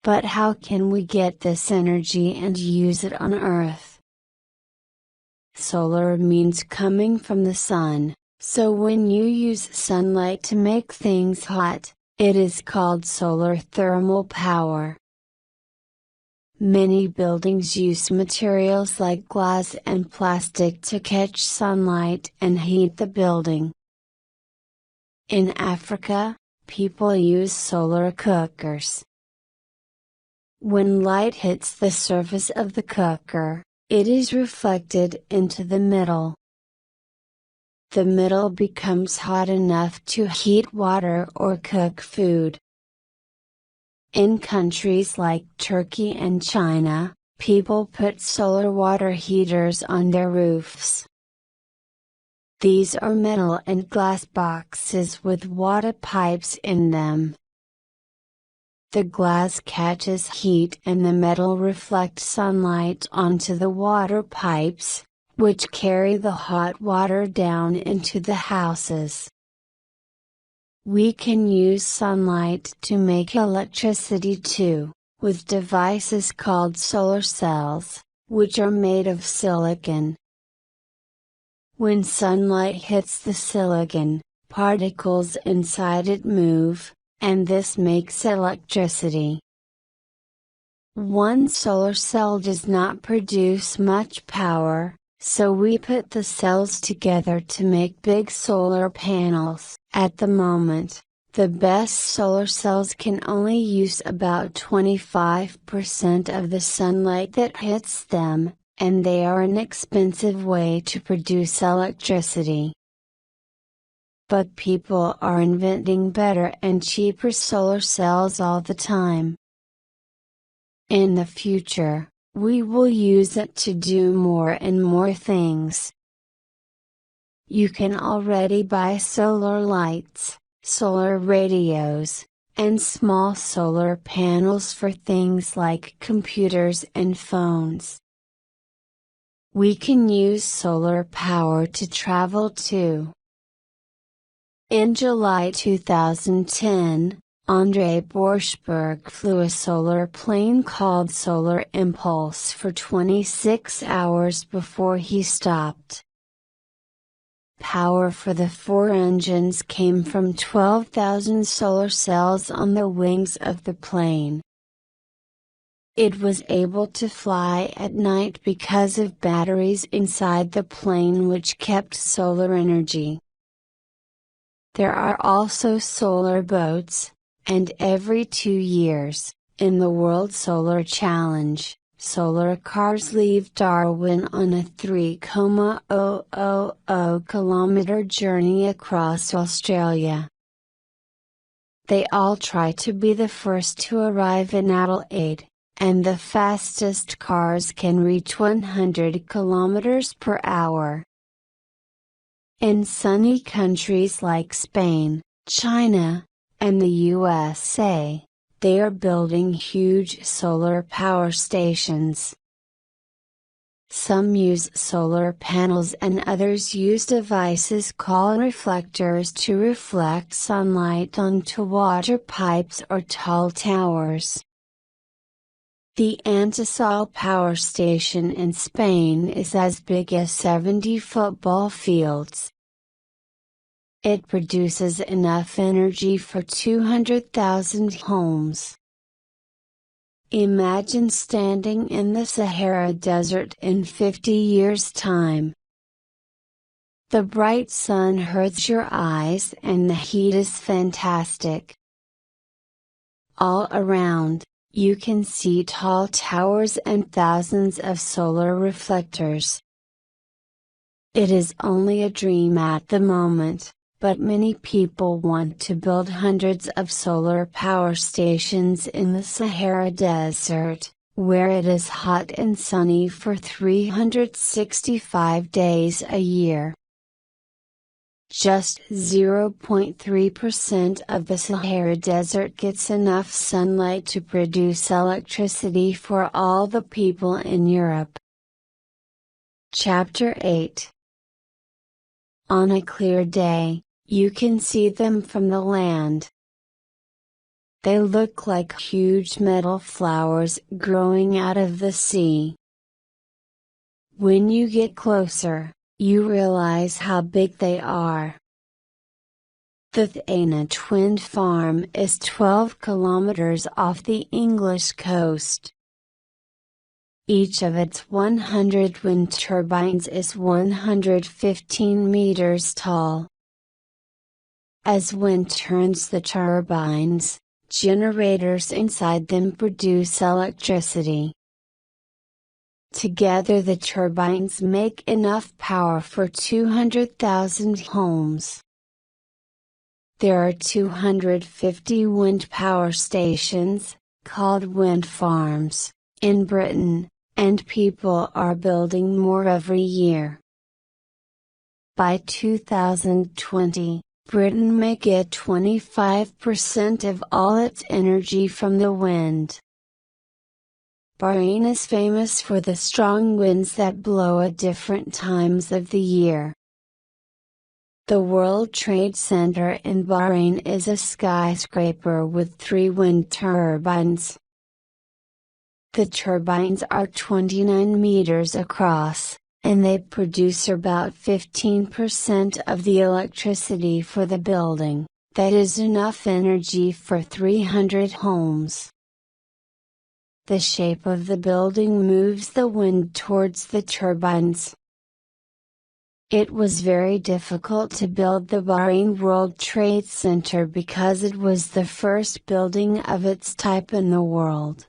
But how can we get this energy and use it on Earth? Solar means coming from the sun, so when you use sunlight to make things hot, it is called solar thermal power. Many buildings use materials like glass and plastic to catch sunlight and heat the building. In Africa, people use solar cookers. When light hits the surface of the cooker, it is reflected into the middle. The middle becomes hot enough to heat water or cook food. In countries like Turkey and China, people put solar water heaters on their roofs. These are metal and glass boxes with water pipes in them. The glass catches heat and the metal reflects sunlight onto the water pipes, which carry the hot water down into the houses. We can use sunlight to make electricity too, with devices called solar cells, which are made of silicon. When sunlight hits the silicon, particles inside it move, and this makes electricity. One solar cell does not produce much power, so we put the cells together to make big solar panels. At the moment, the best solar cells can only use about 25% of the sunlight that hits them, and they are an expensive way to produce electricity. But people are inventing better and cheaper solar cells all the time. In the future, we will use it to do more and more things. You can already buy solar lights, solar radios, and small solar panels for things like computers and phones. We can use solar power to travel too. In July 2010, Andrei Borschberg flew a solar plane called Solar Impulse for 26 hours before he stopped. Power for the 4 engines came from 12,000 solar cells on the wings of the plane. It was able to fly at night because of batteries inside the plane which kept solar energy. There are also solar boats, and every 2 years, in the World Solar Challenge, solar cars leave Darwin on a 3,000-kilometer journey across Australia. They all try to be the first to arrive in Adelaide, and the fastest cars can reach 100 kilometers per hour. In sunny countries like Spain, China, and the USA, they are building huge solar power stations. Some use solar panels and others use devices called reflectors to reflect sunlight onto water pipes or tall towers. The Antisol power station in Spain is as big as 70 football fields. It produces enough energy for 200,000 homes. Imagine standing in the Sahara Desert in 50 years' time. The bright sun hurts your eyes and the heat is fantastic. All around, you can see tall towers and thousands of solar reflectors. It is only a dream at the moment, but many people want to build hundreds of solar power stations in the Sahara Desert, where it is hot and sunny for 365 days a year. Just 0.3% of the Sahara Desert gets enough sunlight to produce electricity for all the people in Europe. Chapter 8. On a clear day, you can see them from the land. They look like huge metal flowers growing out of the sea. When you get closer, you realize how big they are. The Thanet Wind Farm is 12 kilometers off the English coast. Each of its 100 wind turbines is 115 meters tall. As wind turns the turbines, generators inside them produce electricity. Together the turbines make enough power for 200,000 homes. There are 250 wind power stations, called wind farms, in Britain, and people are building more every year. By 2020, Britain may get 25% of all its energy from the wind. Bahrain is famous for the strong winds that blow at different times of the year. The World Trade Center in Bahrain is a skyscraper with 3 wind turbines. The turbines are 29 meters across, and they produce about 15% of the electricity for the building. That is enough energy for 300 homes. The shape of the building moves the wind towards the turbines. It was very difficult to build the Bahrain World Trade Center because it was the first building of its type in the world.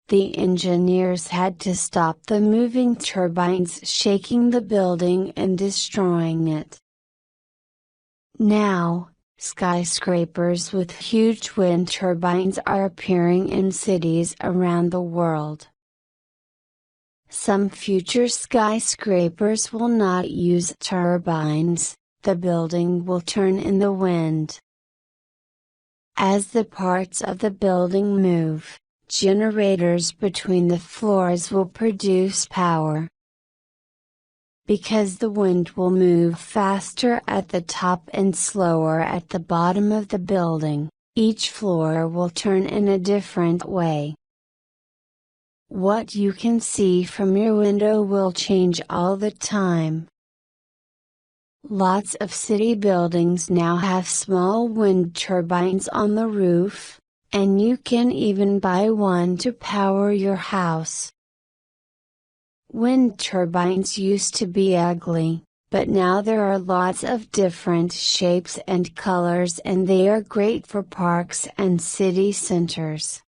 The engineers had to stop the moving turbines shaking the building and destroying it. Now, skyscrapers with huge wind turbines are appearing in cities around the world. Some future skyscrapers will not use turbines, the building will turn in the wind. As the parts of the building move, generators between the floors will produce power. Because the wind will move faster at the top and slower at the bottom of the building, each floor will turn in a different way. What you can see from your window will change all the time. Lots of city buildings now have small wind turbines on the roof, and you can even buy one to power your house. Wind turbines used to be ugly, but now there are lots of different shapes and colors and they are great for parks and city centers.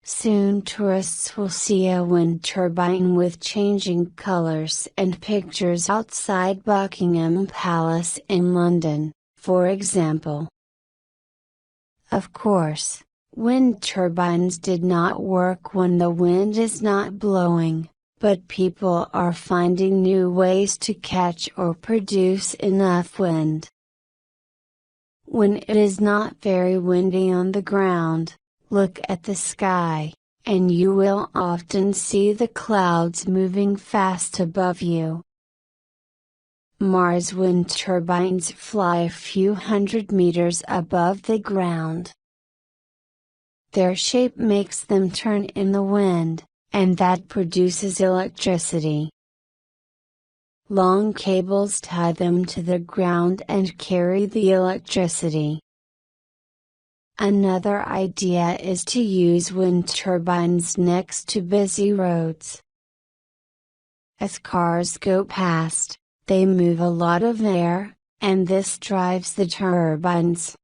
Soon tourists will see a wind turbine with changing colors and pictures outside Buckingham Palace in London, for example. Of course, wind turbines did not work when the wind is not blowing, but people are finding new ways to catch or produce enough wind. When it is not very windy on the ground, look at the sky, and you will often see the clouds moving fast above you. Mars wind turbines fly a few hundred meters above the ground. Their shape makes them turn in the wind, and that produces electricity. Long cables tie them to the ground and carry the electricity. Another idea is to use wind turbines next to busy roads. As cars go past, they move a lot of air, and this drives the turbines.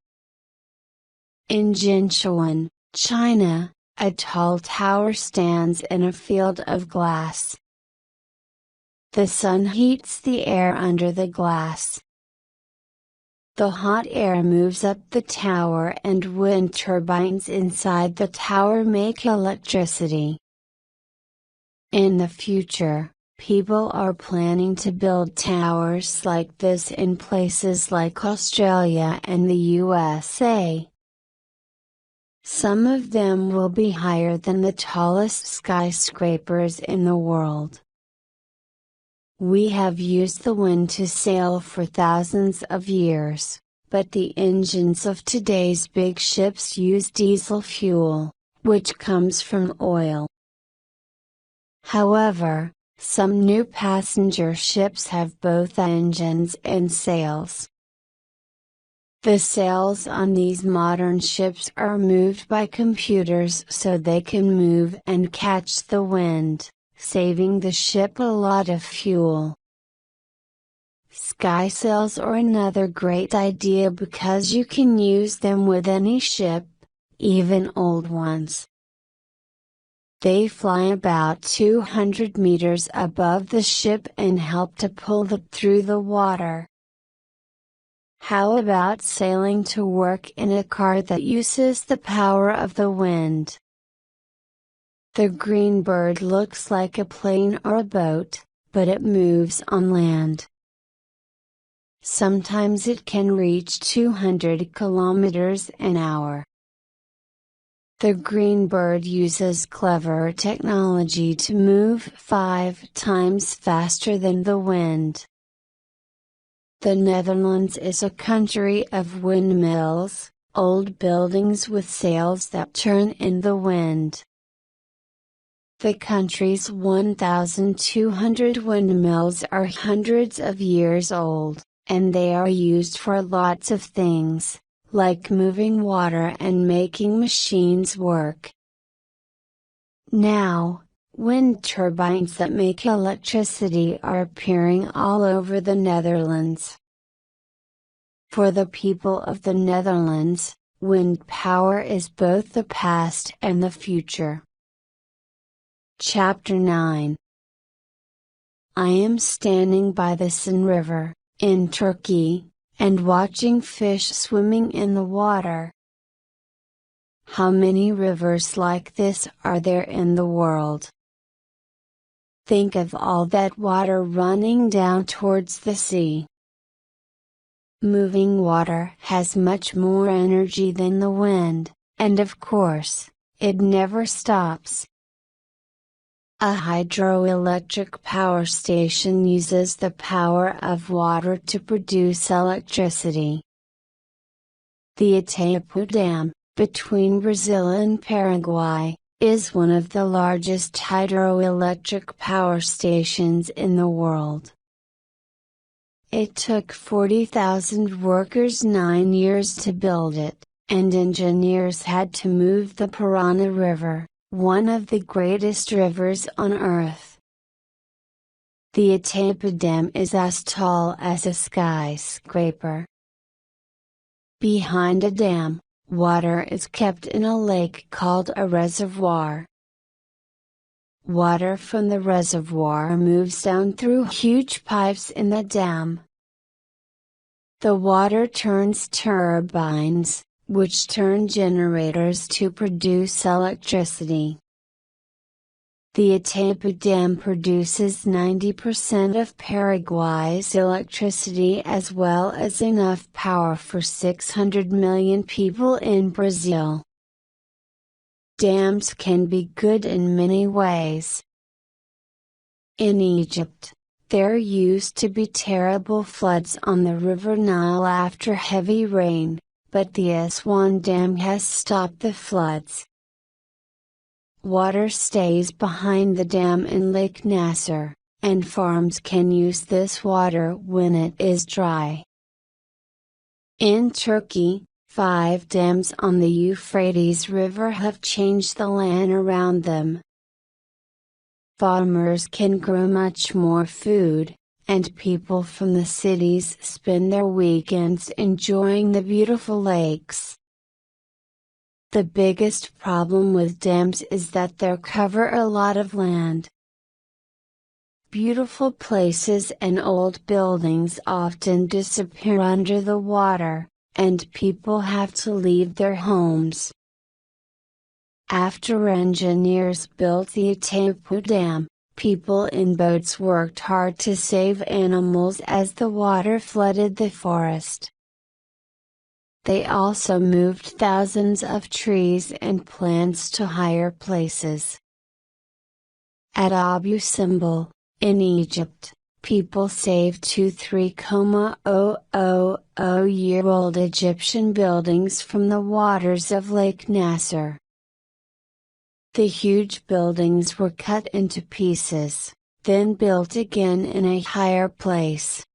In Jinshuan, China, a tall tower stands in a field of glass. The sun heats the air under the glass. The hot air moves up the tower and wind turbines inside the tower make electricity. In the future, people are planning to build towers like this in places like Australia and the USA. Some of them will be higher than the tallest skyscrapers in the world. We have used the wind to sail for thousands of years, but the engines of today's big ships use diesel fuel, which comes from oil. However, some new passenger ships have both engines and sails. The sails on these modern ships are moved by computers so they can move and catch the wind, saving the ship a lot of fuel. Sky sails are another great idea because you can use them with any ship, even old ones. They fly about 200 meters above the ship and help to pull it through the water. How about sailing to work in a car that uses the power of the wind? The green bird looks like a plane or a boat, but it moves on land. Sometimes it can reach 200 kilometers an hour. The green bird uses clever technology to move 5 times faster than the wind. The Netherlands is a country of windmills, old buildings with sails that turn in the wind. The country's 1,200 windmills are hundreds of years old, and they are used for lots of things, like moving water and making machines work. Now, wind turbines that make electricity are appearing all over the Netherlands. For the people of the Netherlands, wind power is both the past and the future. Chapter 9. I am standing by the Sun River, in Turkey, and watching fish swimming in the water. How many rivers like this are there in the world? Think of all that water running down towards the sea. Moving water has much more energy than the wind, and of course, it never stops. A hydroelectric power station uses the power of water to produce electricity. The Itaipu Dam, between Brazil and Paraguay, is one of the largest hydroelectric power stations in the world. It took 40,000 workers 9 years to build it, and engineers had to move the Parana River, one of the greatest rivers on Earth. The Itaipu Dam is as tall as a skyscraper. Behind a dam, water is kept in a lake called a reservoir. Water from the reservoir moves down through huge pipes in the dam. The water turns turbines, which turn generators to produce electricity. The Itaipu Dam produces 90% of Paraguay's electricity as well as enough power for 600 million people in Brazil. Dams can be good in many ways. In Egypt, there used to be terrible floods on the River Nile after heavy rain, but the Aswan Dam has stopped the floods. Water stays behind the dam in Lake Nasser, and farms can use this water when it is dry. In Turkey, 5 dams on the Euphrates River have changed the land around them. Farmers can grow much more food, and people from the cities spend their weekends enjoying the beautiful lakes. The biggest problem with dams is that they cover a lot of land. Beautiful places and old buildings often disappear under the water, and people have to leave their homes. After engineers built the Itaipu Dam, people in boats worked hard to save animals as the water flooded the forest. They also moved thousands of trees and plants to higher places. At Abu Simbel, in Egypt, people saved 3,000-year-old Egyptian buildings from the waters of Lake Nasser. The huge buildings were cut into pieces, then built again in a higher place.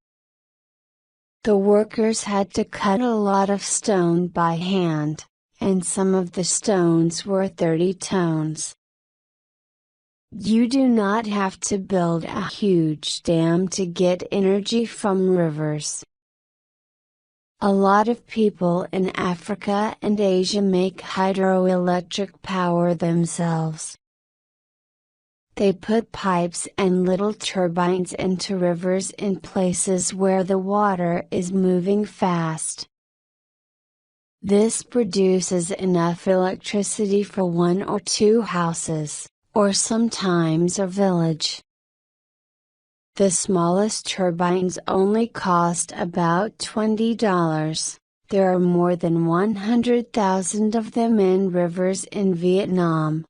The workers had to cut a lot of stone by hand, and some of the stones were 30 tons. You do not have to build a huge dam to get energy from rivers. A lot of people in Africa and Asia make hydroelectric power themselves. They put pipes and little turbines into rivers in places where the water is moving fast. This produces enough electricity for 1 or 2 houses, or sometimes a village. The smallest turbines only cost about $20. There are more than 100,000 of them in rivers in Vietnam.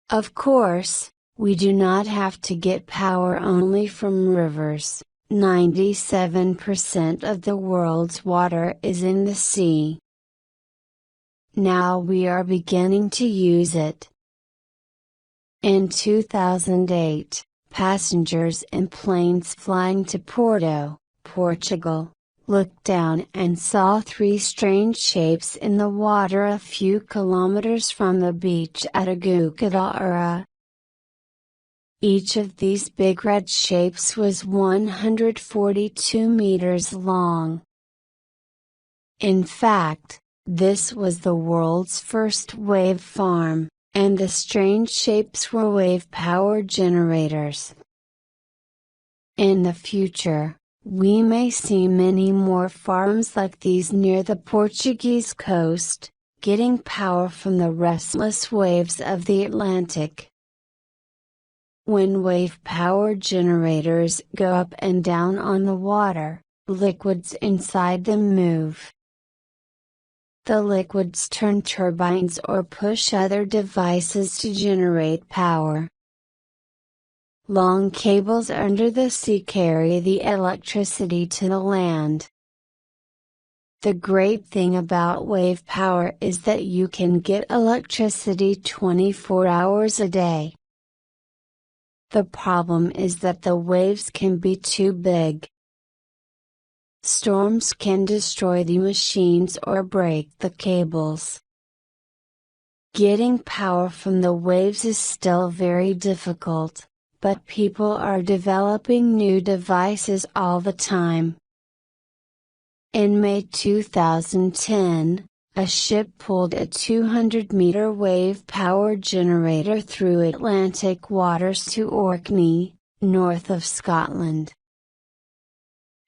Of course, we do not have to get power only from rivers. 97% of the world's water is in the sea. Now we are beginning to use it. In 2008, passengers in planes flying to Porto, Portugal, looked down and saw 3 strange shapes in the water a few kilometers from the beach at Agucadaura. Each of these big red shapes was 142 meters long. In fact, this was the world's first wave farm, and the strange shapes were wave power generators. In the future, we may see many more farms like these near the Portuguese coast, getting power from the restless waves of the Atlantic. When wave power generators go up and down on the water, liquids inside them move. The liquids turn turbines or push other devices to generate power. Long cables under the sea carry the electricity to the land. The great thing about wave power is that you can get electricity 24 hours a day. The problem is that the waves can be too big. Storms can destroy the machines or break the cables. Getting power from the waves is still very difficult, but people are developing new devices all the time. In May 2010, a ship pulled a 200-meter wave power generator through Atlantic waters to Orkney, north of Scotland.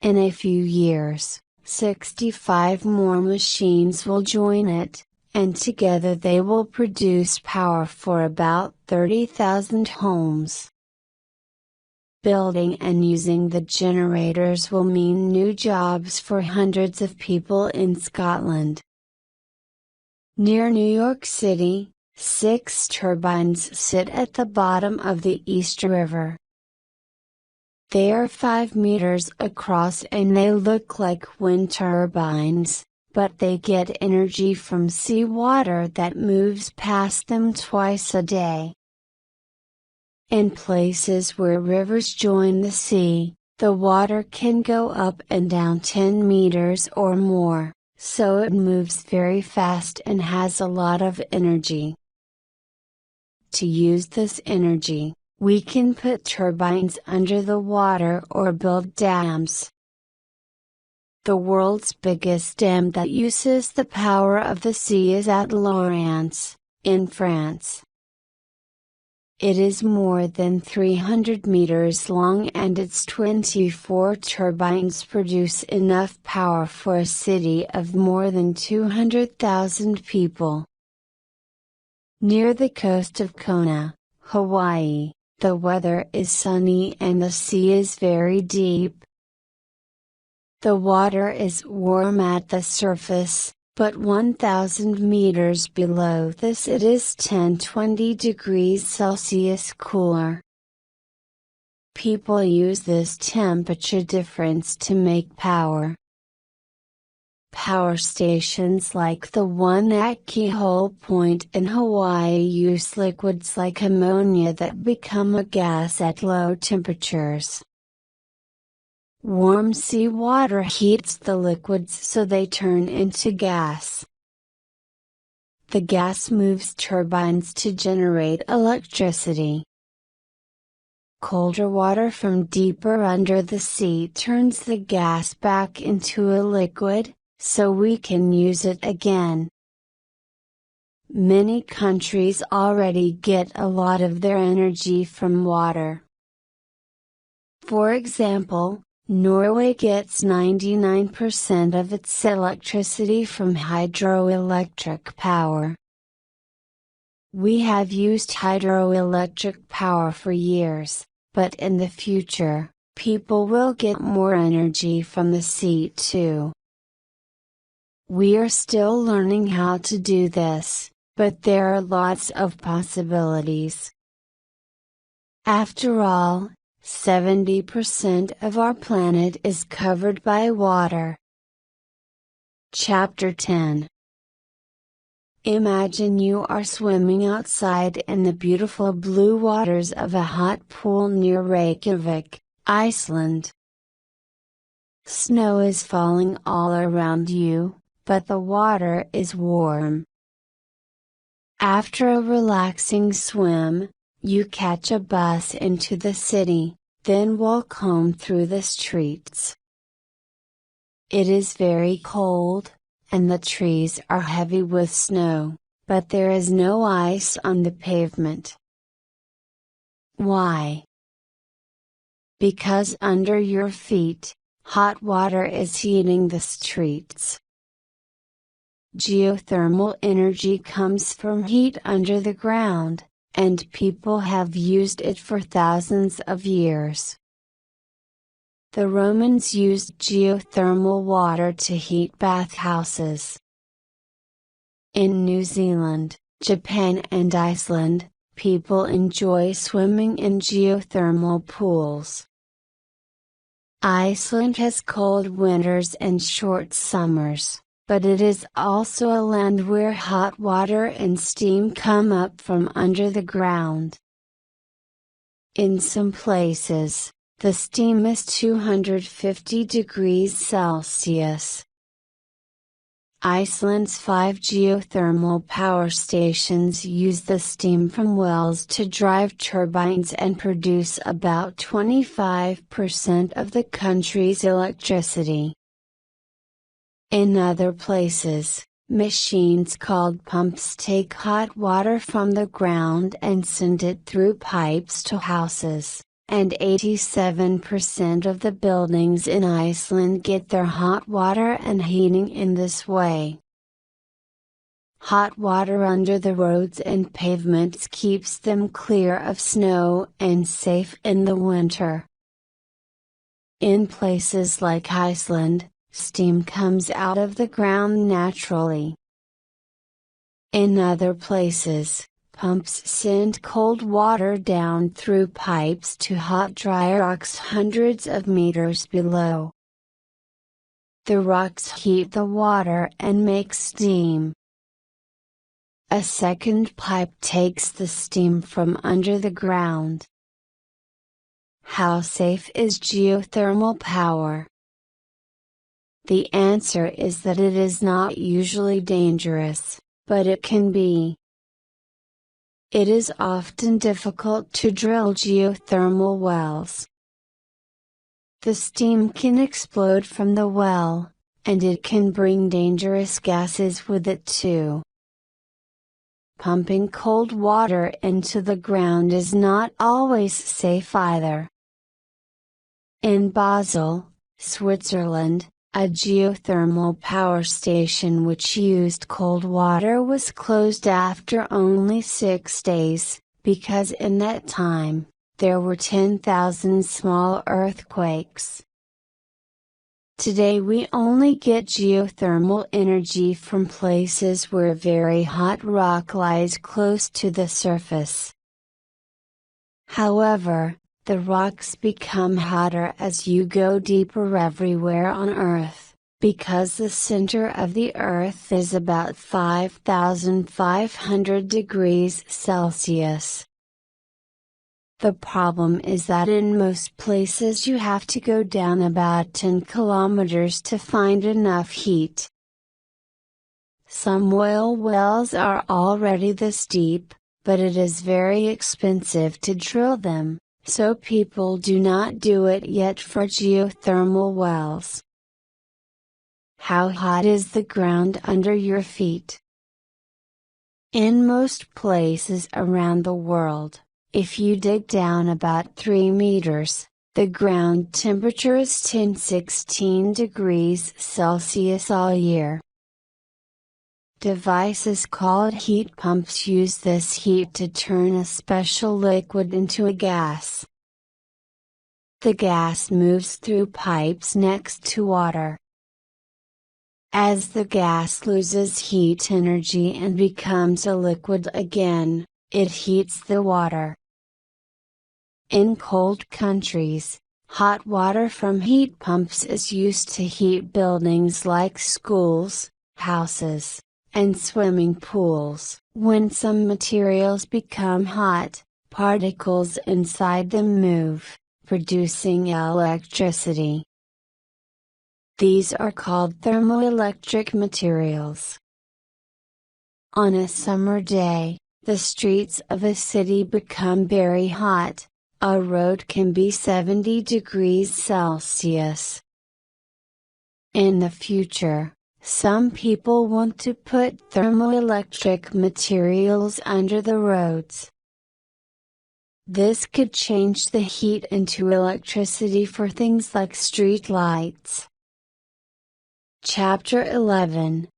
In a few years, 65 more machines will join it, and together they will produce power for about 30,000 homes. Building and using the generators will mean new jobs for hundreds of people in Scotland. Near New York City, 6 turbines sit at the bottom of the East River. They are 5 meters across and they look like wind turbines, but they get energy from seawater that moves past them twice a day. In places where rivers join the sea, the water can go up and down 10 meters or more, so it moves very fast and has a lot of energy. To use this energy, we can put turbines under the water or build dams. The world's biggest dam that uses the power of the sea is at Lorient, in France. It is more than 300 meters long and its 24 turbines produce enough power for a city of more than 200,000 people. Near the coast of Kona, Hawaii, the weather is sunny and the sea is very deep. The water is warm at the surface, but 1,000 meters below this it is 10-20 degrees Celsius cooler. People use this temperature difference to make power. Power stations like the one at Keyhole Point in Hawaii use liquids like ammonia that become a gas at low temperatures. Warm seawater heats the liquids so they turn into gas. The gas moves turbines to generate electricity. Colder water from deeper under the sea turns the gas back into a liquid, so we can use it again. Many countries already get a lot of their energy from water. For example, Norway gets 99% of its electricity from hydroelectric power. We have used hydroelectric power for years, but in the future, people will get more energy from the sea too. We are still learning how to do this, but there are lots of possibilities. After all, 70% of our planet is covered by water. Chapter 10. Imagine you are swimming outside in the beautiful blue waters of a hot pool near Reykjavik, Iceland. Snow is falling all around you, but the water is warm. After a relaxing swim, you catch a bus into the city, then walk home through the streets. It is very cold, and the trees are heavy with snow, but there is no ice on the pavement. Why? Because under your feet, hot water is heating the streets. Geothermal energy comes from heat under the ground, and people have used it for thousands of years. The Romans used geothermal water to heat bathhouses. In New Zealand, Japan and Iceland, people enjoy swimming in geothermal pools. Iceland has cold winters and short summers, but it is also a land where hot water and steam come up from under the ground. In some places, the steam is 250 degrees Celsius. Iceland's 5 geothermal power stations use the steam from wells to drive turbines and produce about 25% of the country's electricity. In other places, machines called pumps take hot water from the ground and send it through pipes to houses, and 87% of the buildings in Iceland get their hot water and heating in this way. Hot water under the roads and pavements keeps them clear of snow and safe in the winter. In places like Iceland, steam comes out of the ground naturally. In other places, pumps send cold water down through pipes to hot dry rocks hundreds of meters below. The rocks heat the water and make steam. A second pipe takes the steam from under the ground. How safe is geothermal power? The answer is that it is not usually dangerous, but it can be. It is often difficult to drill geothermal wells. The steam can explode from the well, and it can bring dangerous gases with it too. Pumping cold water into the ground is not always safe either. In Basel, Switzerland, a geothermal power station which used cold water was closed after only 6 days, because in that time, there were 10,000 small earthquakes. Today we only get geothermal energy from places where very hot rock lies close to the surface. However, the rocks become hotter as you go deeper everywhere on Earth, because the center of the Earth is about 5,500 degrees Celsius. The problem is that in most places you have to go down about 10 kilometers to find enough heat. Some oil wells are already this deep, but it is very expensive to drill them, so people do not do it yet for geothermal wells. How hot is the ground under your feet? In most places around the world, if you dig down about 3 meters, the ground temperature is 10–16 degrees Celsius all year. Devices called heat pumps use this heat to turn a special liquid into a gas. The gas moves through pipes next to water. As the gas loses heat energy and becomes a liquid again, it heats the water. In cold countries, hot water from heat pumps is used to heat buildings like schools, houses, and swimming pools. When some materials become hot, particles inside them move, producing electricity. These are called thermoelectric materials. On a summer day, the streets of a city become very hot. A road can be 70 degrees Celsius. In the future, some people want to put thermoelectric materials under the roads. This could change the heat into electricity for things like street lights. Chapter 11.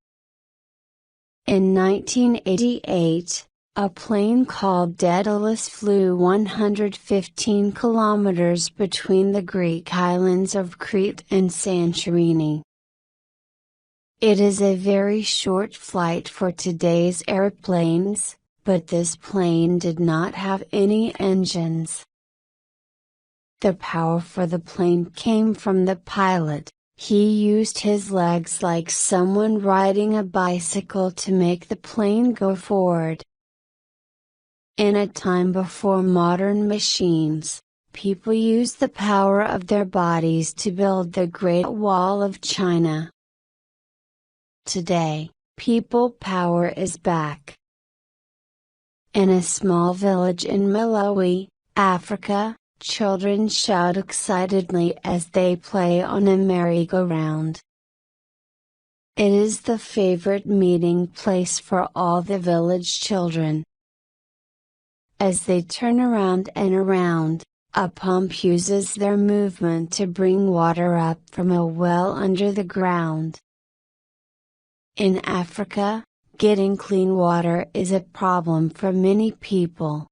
In 1988, a plane called Daedalus flew 115 kilometers between the Greek islands of Crete and Santorini. It is a very short flight for today's airplanes, but this plane did not have any engines. The power for the plane came from the pilot. He used his legs like someone riding a bicycle to make the plane go forward. In a time before modern machines, people used the power of their bodies to build the Great Wall of China. Today, people power is back. In a small village in Malawi, Africa, children shout excitedly as they play on a merry-go-round. It is the favorite meeting place for all the village children. As they turn around and around, a pump uses their movement to bring water up from a well under the ground. In Africa, Getting clean water is a problem for many people.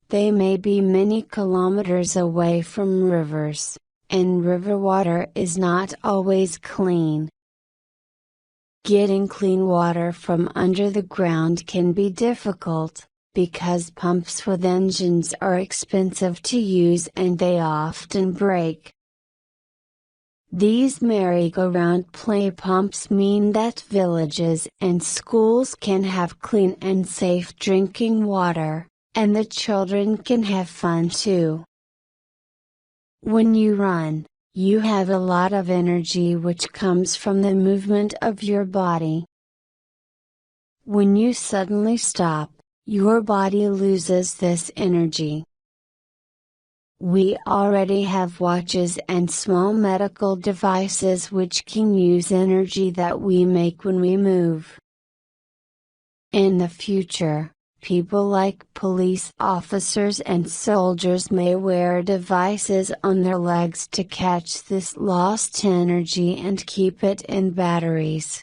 They may be many kilometers away from rivers, and river water is not always clean. Getting clean water from under the ground can be difficult, because pumps with engines are expensive to use and they often break. These merry-go-round play pumps mean that villages and schools can have clean and safe drinking water, and the children can have fun too. When you run, you have a lot of energy which comes from the movement of your body. When you suddenly stop, your body loses this energy. We already have watches and small medical devices which can use energy that we make when we move. In the future, people like police officers and soldiers may wear devices on their legs to catch this lost energy and keep it in batteries.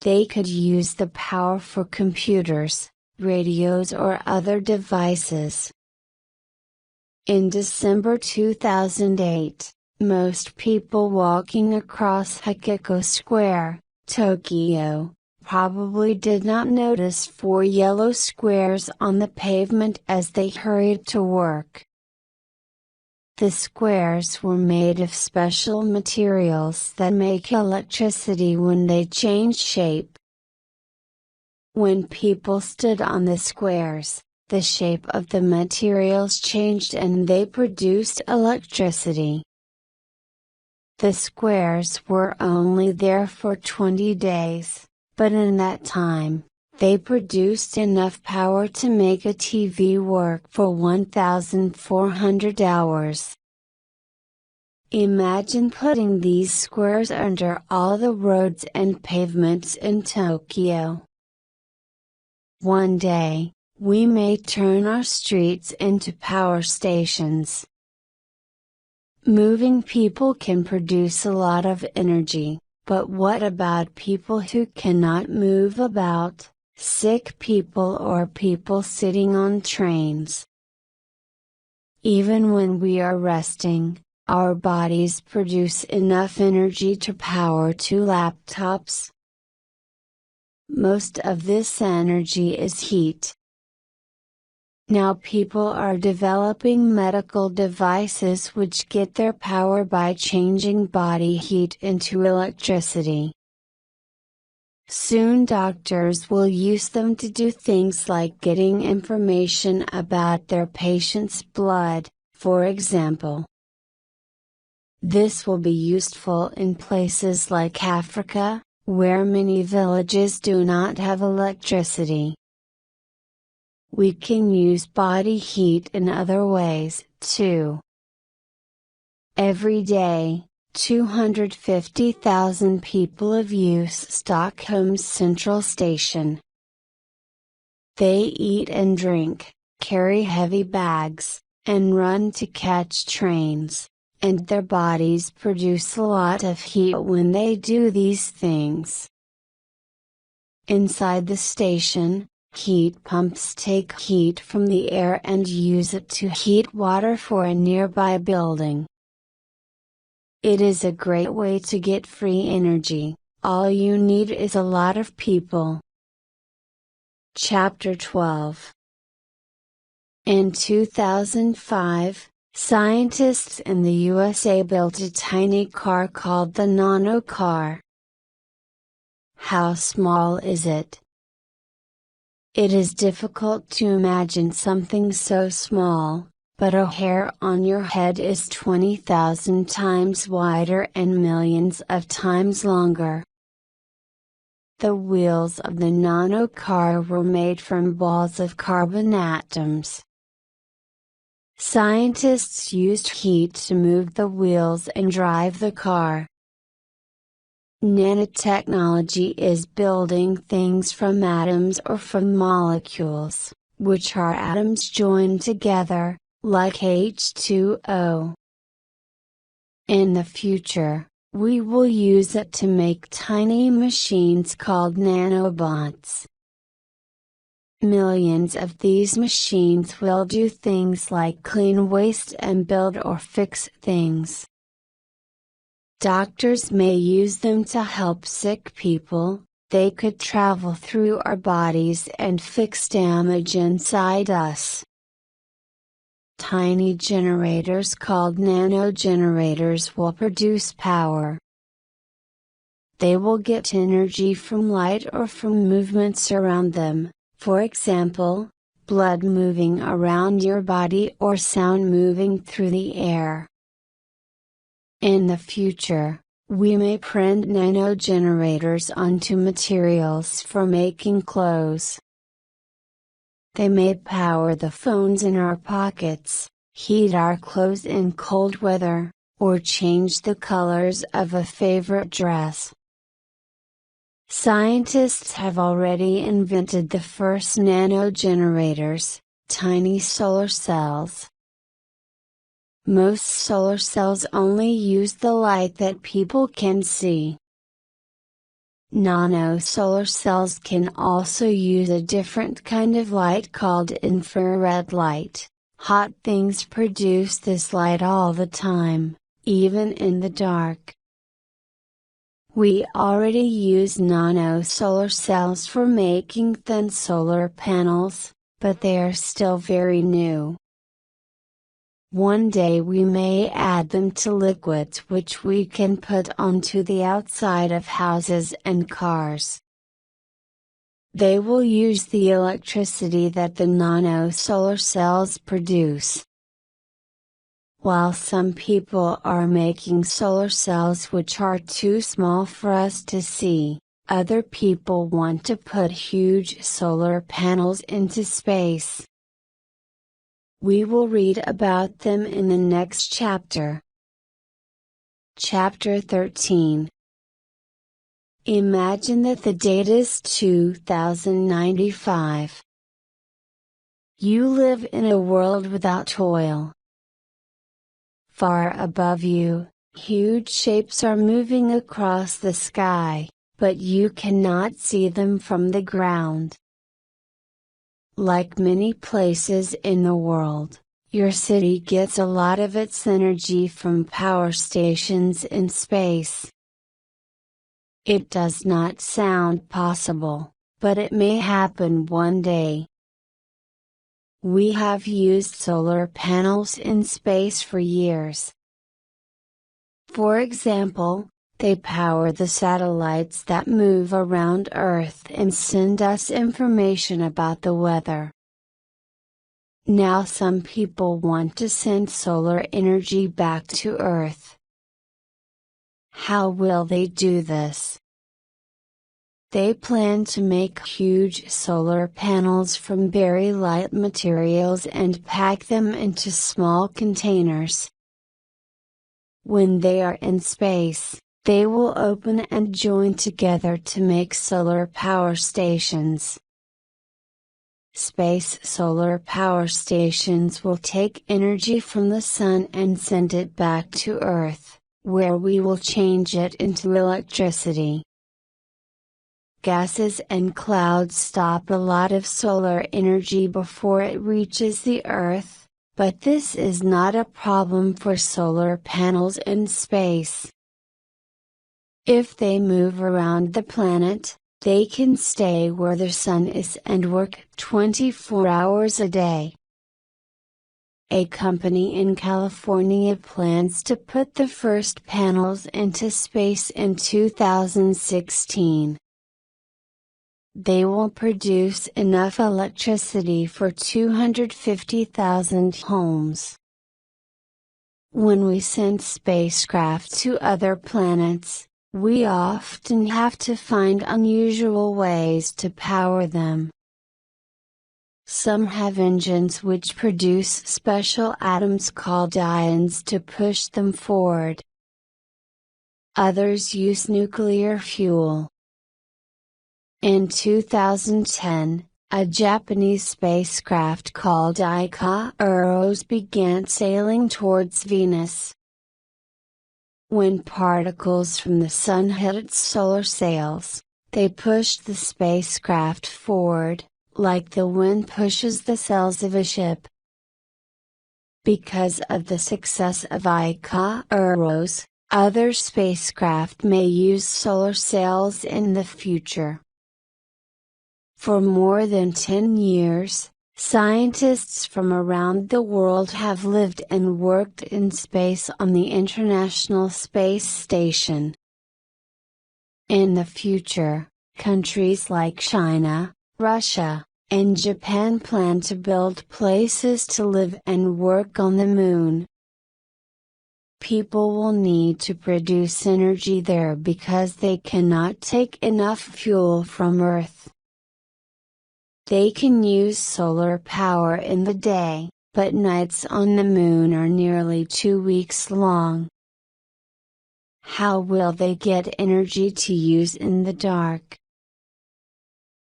They could use the power for computers, radios or other devices. In December 2008, most people walking across Hachiko Square, Tokyo, probably did not notice 4 yellow squares on the pavement as they hurried to work. The squares were made of special materials that make electricity when they change shape. When people stood on the squares, the shape of the materials changed and they produced electricity. The squares were only there for 20 days, but in that time, they produced enough power to make a TV work for 1,400 hours. Imagine putting these squares under all the roads and pavements in Tokyo. One day, we may turn our streets into power stations. Moving people can produce a lot of energy, but what about people who cannot move about, sick people or people sitting on trains? Even when we are resting, our bodies produce enough energy to power 2 laptops. Most of this energy is heat. Now people are developing medical devices which get their power by changing body heat into electricity. Soon doctors will use them to do things like getting information about their patient's blood, for example. This will be useful in places like Africa, where many villages do not have electricity. We can use body heat in other ways, too. Every day, 250,000 people use Stockholm's central station. They eat and drink, carry heavy bags, and run to catch trains, and their bodies produce a lot of heat when they do these things. Inside the station, heat pumps take heat from the air and use it to heat water for a nearby building. It is a great way to get free energy. All you need is a lot of people. Chapter 12. In 2005, scientists in the USA built a tiny car called the nano car. How small is it? It is difficult to imagine something so small, but a hair on your head is 20,000 times wider and millions of times longer. The wheels of the nano car were made from balls of carbon atoms. Scientists used heat to move the wheels and drive the car. Nanotechnology is building things from atoms or from molecules, which are atoms joined together, like H2O. In the future, We will use it to make tiny machines called nanobots. Millions of these machines will do things like clean waste and build or fix things. Doctors may use them to help sick people. They could travel through our bodies and fix damage inside us. Tiny generators called nanogenerators will produce power. They will get energy from light or from movements around them, for example, blood moving around your body or sound moving through the air. In the future, we may print nanogenerators onto materials for making clothes. They may power the phones in our pockets, heat our clothes in cold weather, or change the colors of a favorite dress. Scientists have already invented the first nanogenerators, tiny solar cells. Most solar cells only use the light that people can see. Nano-solar cells can also use a different kind of light called infrared light. Hot things produce this light all the time, even in the dark. We already use nano-solar cells for making thin solar panels, but they are still very new. One day we may add them to liquids which we can put onto the outside of houses and cars. They will use the electricity that the nano-solar cells produce. While some people are making solar cells which are too small for us to see, other people want to put huge solar panels into space. We will read about them in the next chapter. Chapter 13. Imagine that the date is 2095. You live in a world without toil. Far above you, huge shapes are moving across the sky, but you cannot see them from the ground. Like many places in the world, your city gets a lot of its energy from power stations in space. It does not sound possible, but it may happen one day. We have used solar panels in space for years. For example, they power the satellites that move around Earth and send us information about the weather. Now some people want to send solar energy back to Earth. How will they do this? They plan to make huge solar panels from very light materials and pack them into small containers. When they are in space, they will open and join together to make solar power stations. Space solar power stations will take energy from the sun and send it back to Earth, where we will change it into electricity. Gases and clouds stop a lot of solar energy before it reaches the Earth, but this is not a problem for solar panels in space. If they move around the planet, they can stay where the sun is and work 24 hours a day. A company in California plans to put the first panels into space in 2016. They will produce enough electricity for 250,000 homes. When we send spacecraft to other planets, we often have to find unusual ways to power them. Some have engines which produce special atoms called ions to push them forward. Others use nuclear fuel. In 2010, a Japanese spacecraft called IELTS began sailing towards Venus. When particles from the sun hit its solar sails, they pushed the spacecraft forward, like the wind pushes the sails of a ship. Because of the success of IELTS, other spacecraft may use solar sails in the future. For more than 10 years, scientists from around the world have lived and worked in space on the International Space Station. In the future, countries like China, Russia, and Japan plan to build places to live and work on the moon. People will need to produce energy there because they cannot take enough fuel from Earth. They can use solar power in the day, but nights on the moon are nearly 2 weeks long. How will they get energy to use in the dark?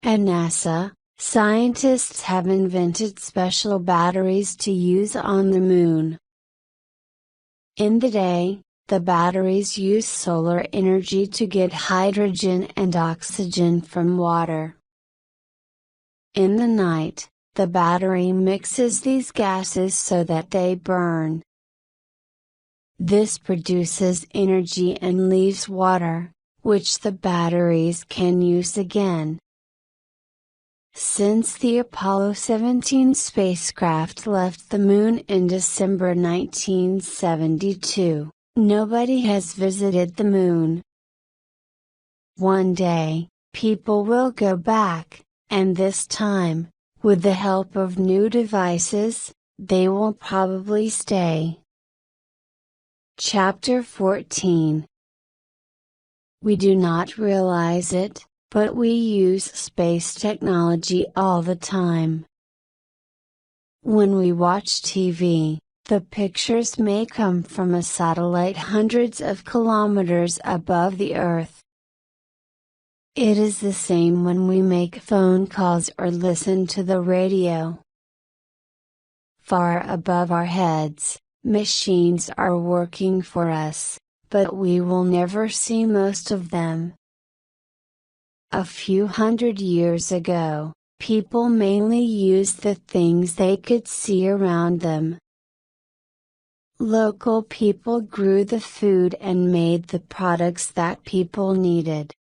At NASA, scientists have invented special batteries to use on the moon. In the day, the batteries use solar energy to get hydrogen and oxygen from water. In the night, the battery mixes these gases so that they burn. This produces energy and leaves water, which the batteries can use again. Since the Apollo 17 spacecraft left the moon in December 1972, nobody has visited the moon. One day, people will go back, and this time, with the help of new devices, they will probably stay. Chapter 14. We do not realize it, but we use space technology all the time. When we watch TV, the pictures may come from a satellite hundreds of kilometers above the Earth. It is the same when we make phone calls or listen to the radio. Far above our heads, machines are working for us, but we will never see most of them. A few hundred years ago, people mainly used the things they could see around them. Local people grew the food and made the products that people needed.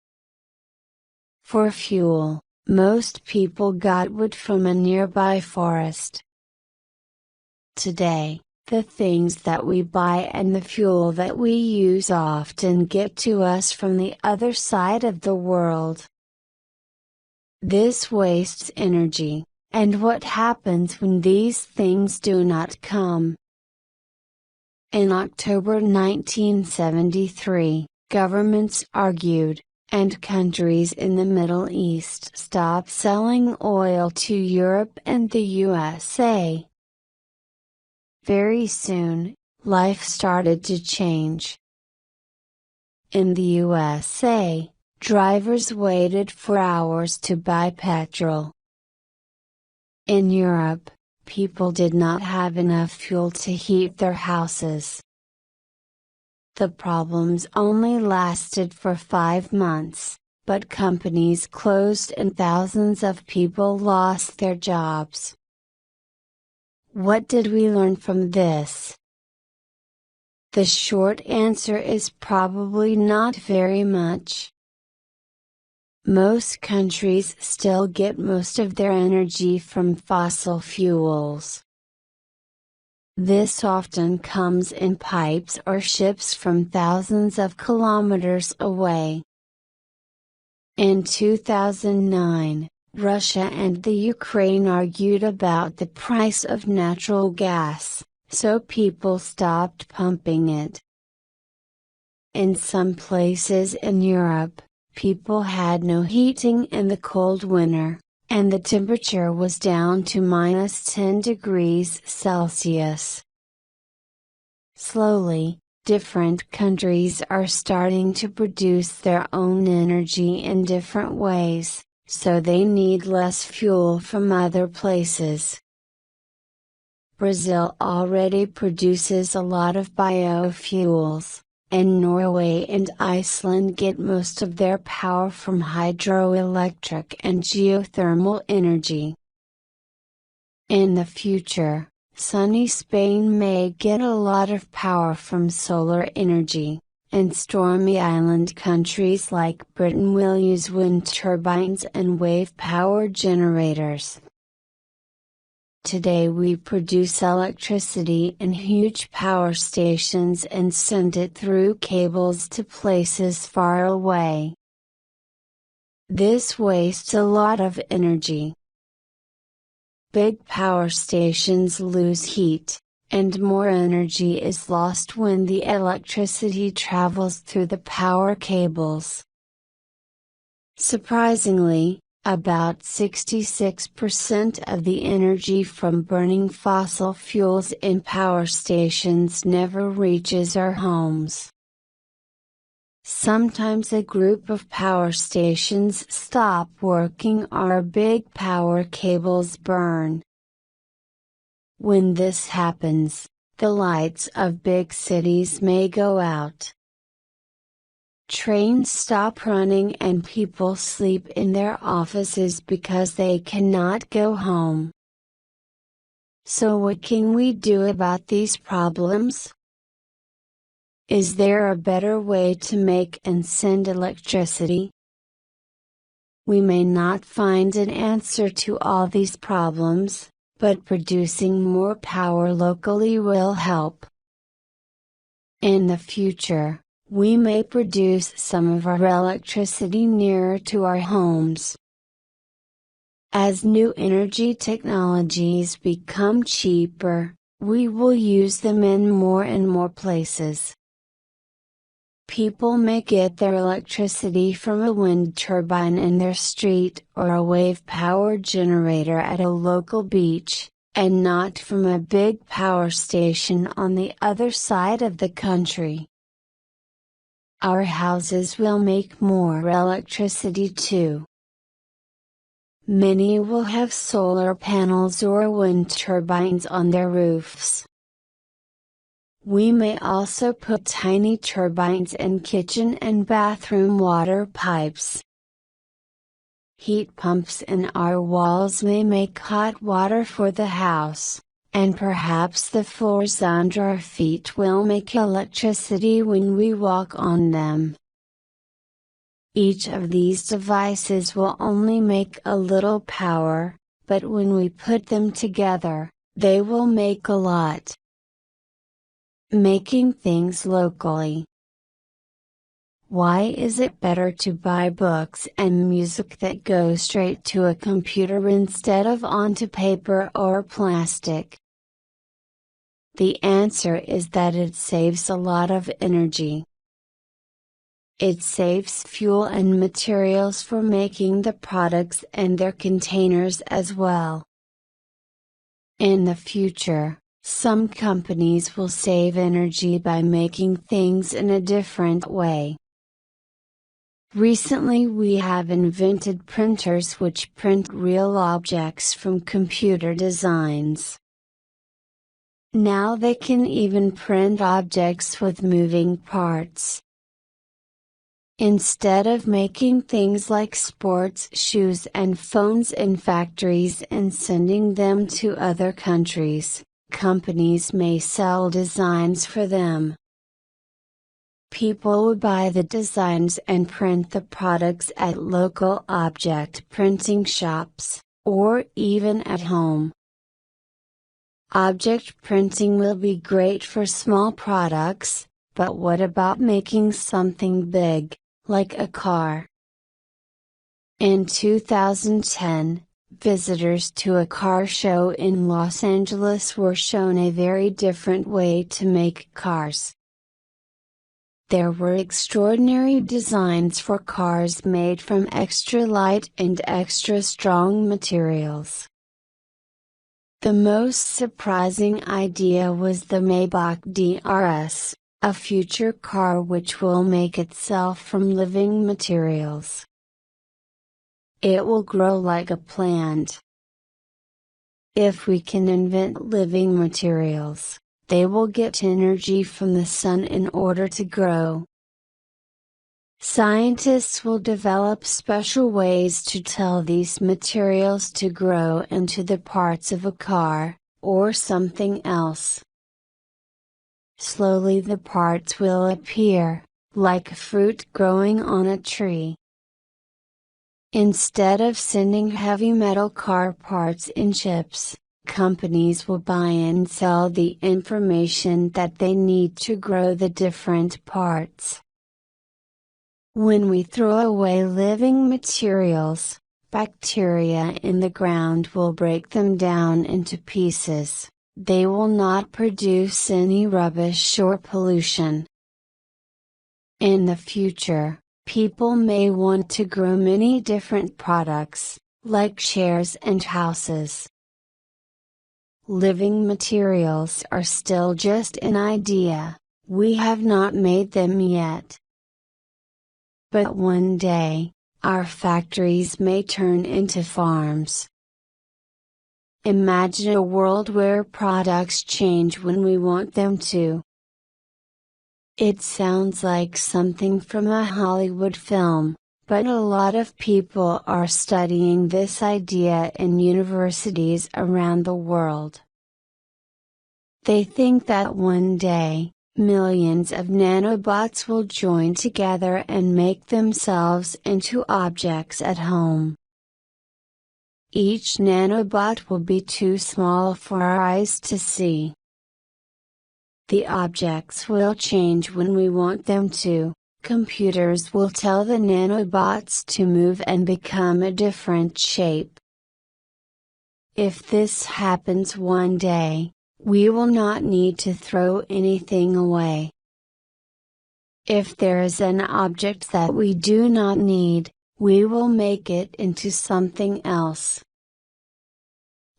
For fuel, most people got wood from a nearby forest. Today, the things that we buy and the fuel that we use often get to us from the other side of the world. This wastes energy, and what happens when these things do not come? In October 1973, governments argued, and countries in the Middle East stopped selling oil to Europe and the USA. Very soon, life started to change. In the USA, drivers waited for hours to buy petrol. In Europe, people did not have enough fuel to heat their houses. The problems only lasted for 5 months, but companies closed and thousands of people lost their jobs. What did we learn from this? The short answer is probably not very much. Most countries still get most of their energy from fossil fuels. This often comes in pipes or ships from thousands of kilometers away. In 2009, Russia and the Ukraine argued about the price of natural gas, so people stopped pumping it. In some places in Europe, people had no heating in the cold winter, and the temperature was down to -10 degrees Celsius. Slowly, different countries are starting to produce their own energy in different ways, so they need less fuel from other places. Brazil already produces a lot of biofuels, and Norway and Iceland get most of their power from hydroelectric and geothermal energy. In the future, sunny Spain may get a lot of power from solar energy, and stormy island countries like Britain will use wind turbines and wave power generators. Today we produce electricity in huge power stations and send it through cables to places far away. This wastes a lot of energy. Big power stations lose heat, and more energy is lost when the electricity travels through the power cables. Surprisingly, about 66% of the energy from burning fossil fuels in power stations never reaches our homes. Sometimes a group of power stations stop working or big power cables burn. When this happens, the lights of big cities may go out. Trains stop running and people sleep in their offices because they cannot go home. So what can we do about these problems? Is there a better way to make and send electricity? We may not find an answer to all these problems, but producing more power locally will help. In the future, we may produce some of our electricity nearer to our homes. As new energy technologies become cheaper, we will use them in more and more places. People may get their electricity from a wind turbine in their street or a wave power generator at a local beach, and not from a big power station on the other side of the country. Our houses will make more electricity too. Many will have solar panels or wind turbines on their roofs. We may also put tiny turbines in kitchen and bathroom water pipes. Heat pumps in our walls may make hot water for the house, and perhaps the floors under our feet will make electricity when we walk on them. Each of these devices will only make a little power, but when we put them together, they will make a lot. Making things locally. Why is it better to buy books and music that go straight to a computer instead of onto paper or plastic? The answer is that it saves a lot of energy. It saves fuel and materials for making the products and their containers as well. In the future, some companies will save energy by making things in a different way. Recently we have invented printers which print real objects from computer designs. Now they can even print objects with moving parts. Instead of making things like sports shoes and phones in factories and sending them to other countries, companies may sell designs for them. People would buy the designs and print the products at local object printing shops, or even at home. Object printing will be great for small products, but what about making something big, like a car? In 2010, visitors to a car show in Los Angeles were shown a very different way to make cars. There were extraordinary designs for cars made from extra light and extra strong materials. The most surprising idea was the Maybach DRS, a future car which will make itself from living materials. It will grow like a plant. If we can invent living materials, they will get energy from the sun in order to grow. Scientists will develop special ways to tell these materials to grow into the parts of a car, or something else. Slowly the parts will appear, like fruit growing on a tree. Instead of sending heavy metal car parts in chips, companies will buy and sell the information that they need to grow the different parts. When we throw away living materials, bacteria in the ground will break them down into pieces. They will not produce any rubbish or pollution. In the future, people may want to grow many different products, like chairs and houses. Living materials are still just an idea, we have not made them yet. But one day, our factories may turn into farms. Imagine a world where products change when we want them to. It sounds like something from a Hollywood film, but a lot of people are studying this idea in universities around the world. They think that one day, millions of nanobots will join together and make themselves into objects at home. Each nanobot will be too small for our eyes to see. The objects will change when we want them to. Computers will tell the nanobots to move and become a different shape. If this happens one day, we will not need to throw anything away. If there is an object that we do not need, we will make it into something else.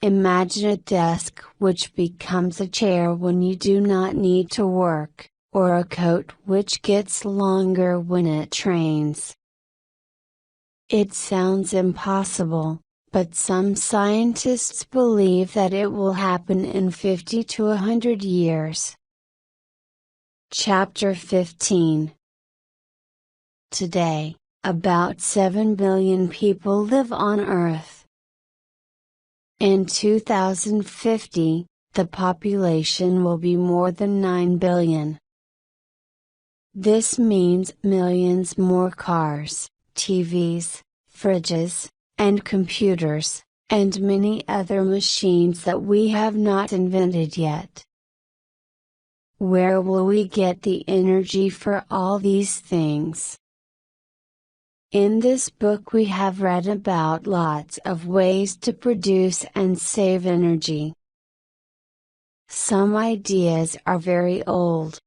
Imagine a desk which becomes a chair when you do not need to work, or a coat which gets longer when it trains. It sounds impossible, but some scientists believe that it will happen in 50 to 100 years. Chapter 15. Today, about 7 billion people live on Earth. In 2050, the population will be more than 9 billion. This means millions more cars, TVs, fridges, and computers, and many other machines that we have not invented yet. Where will we get the energy for all these things? In this book we have read about lots of ways to produce and save energy. Some ideas are very old.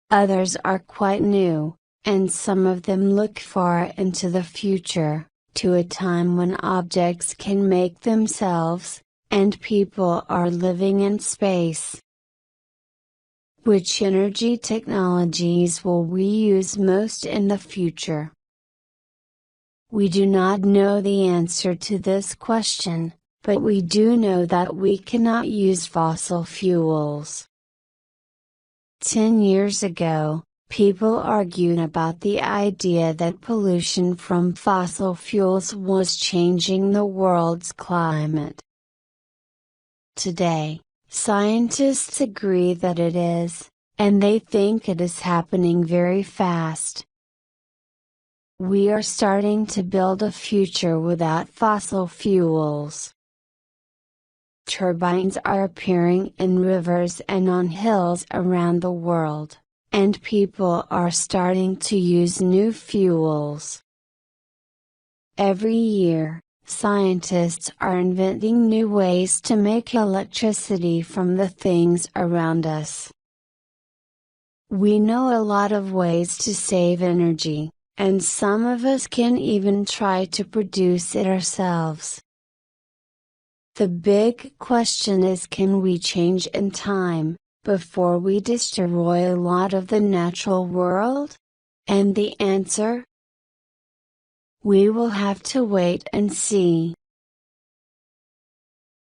Others are quite new, and some of them look far into the future, to a time when objects can make themselves, and people are living in space. Which energy technologies will we use most in the future? We do not know the answer to this question, but we do know that we cannot use fossil fuels. 10 years ago, people argued about the idea that pollution from fossil fuels was changing the world's climate. Today, scientists agree that it is, and they think it is happening very fast. We are starting to build a future without fossil fuels. Turbines are appearing in rivers and on hills around the world, and people are starting to use new fuels. Every year, scientists are inventing new ways to make electricity from the things around us. We know a lot of ways to save energy, and some of us can even try to produce it ourselves. The big question is, can we change in time, before we destroy a lot of the natural world? And the answer? We will have to wait and see.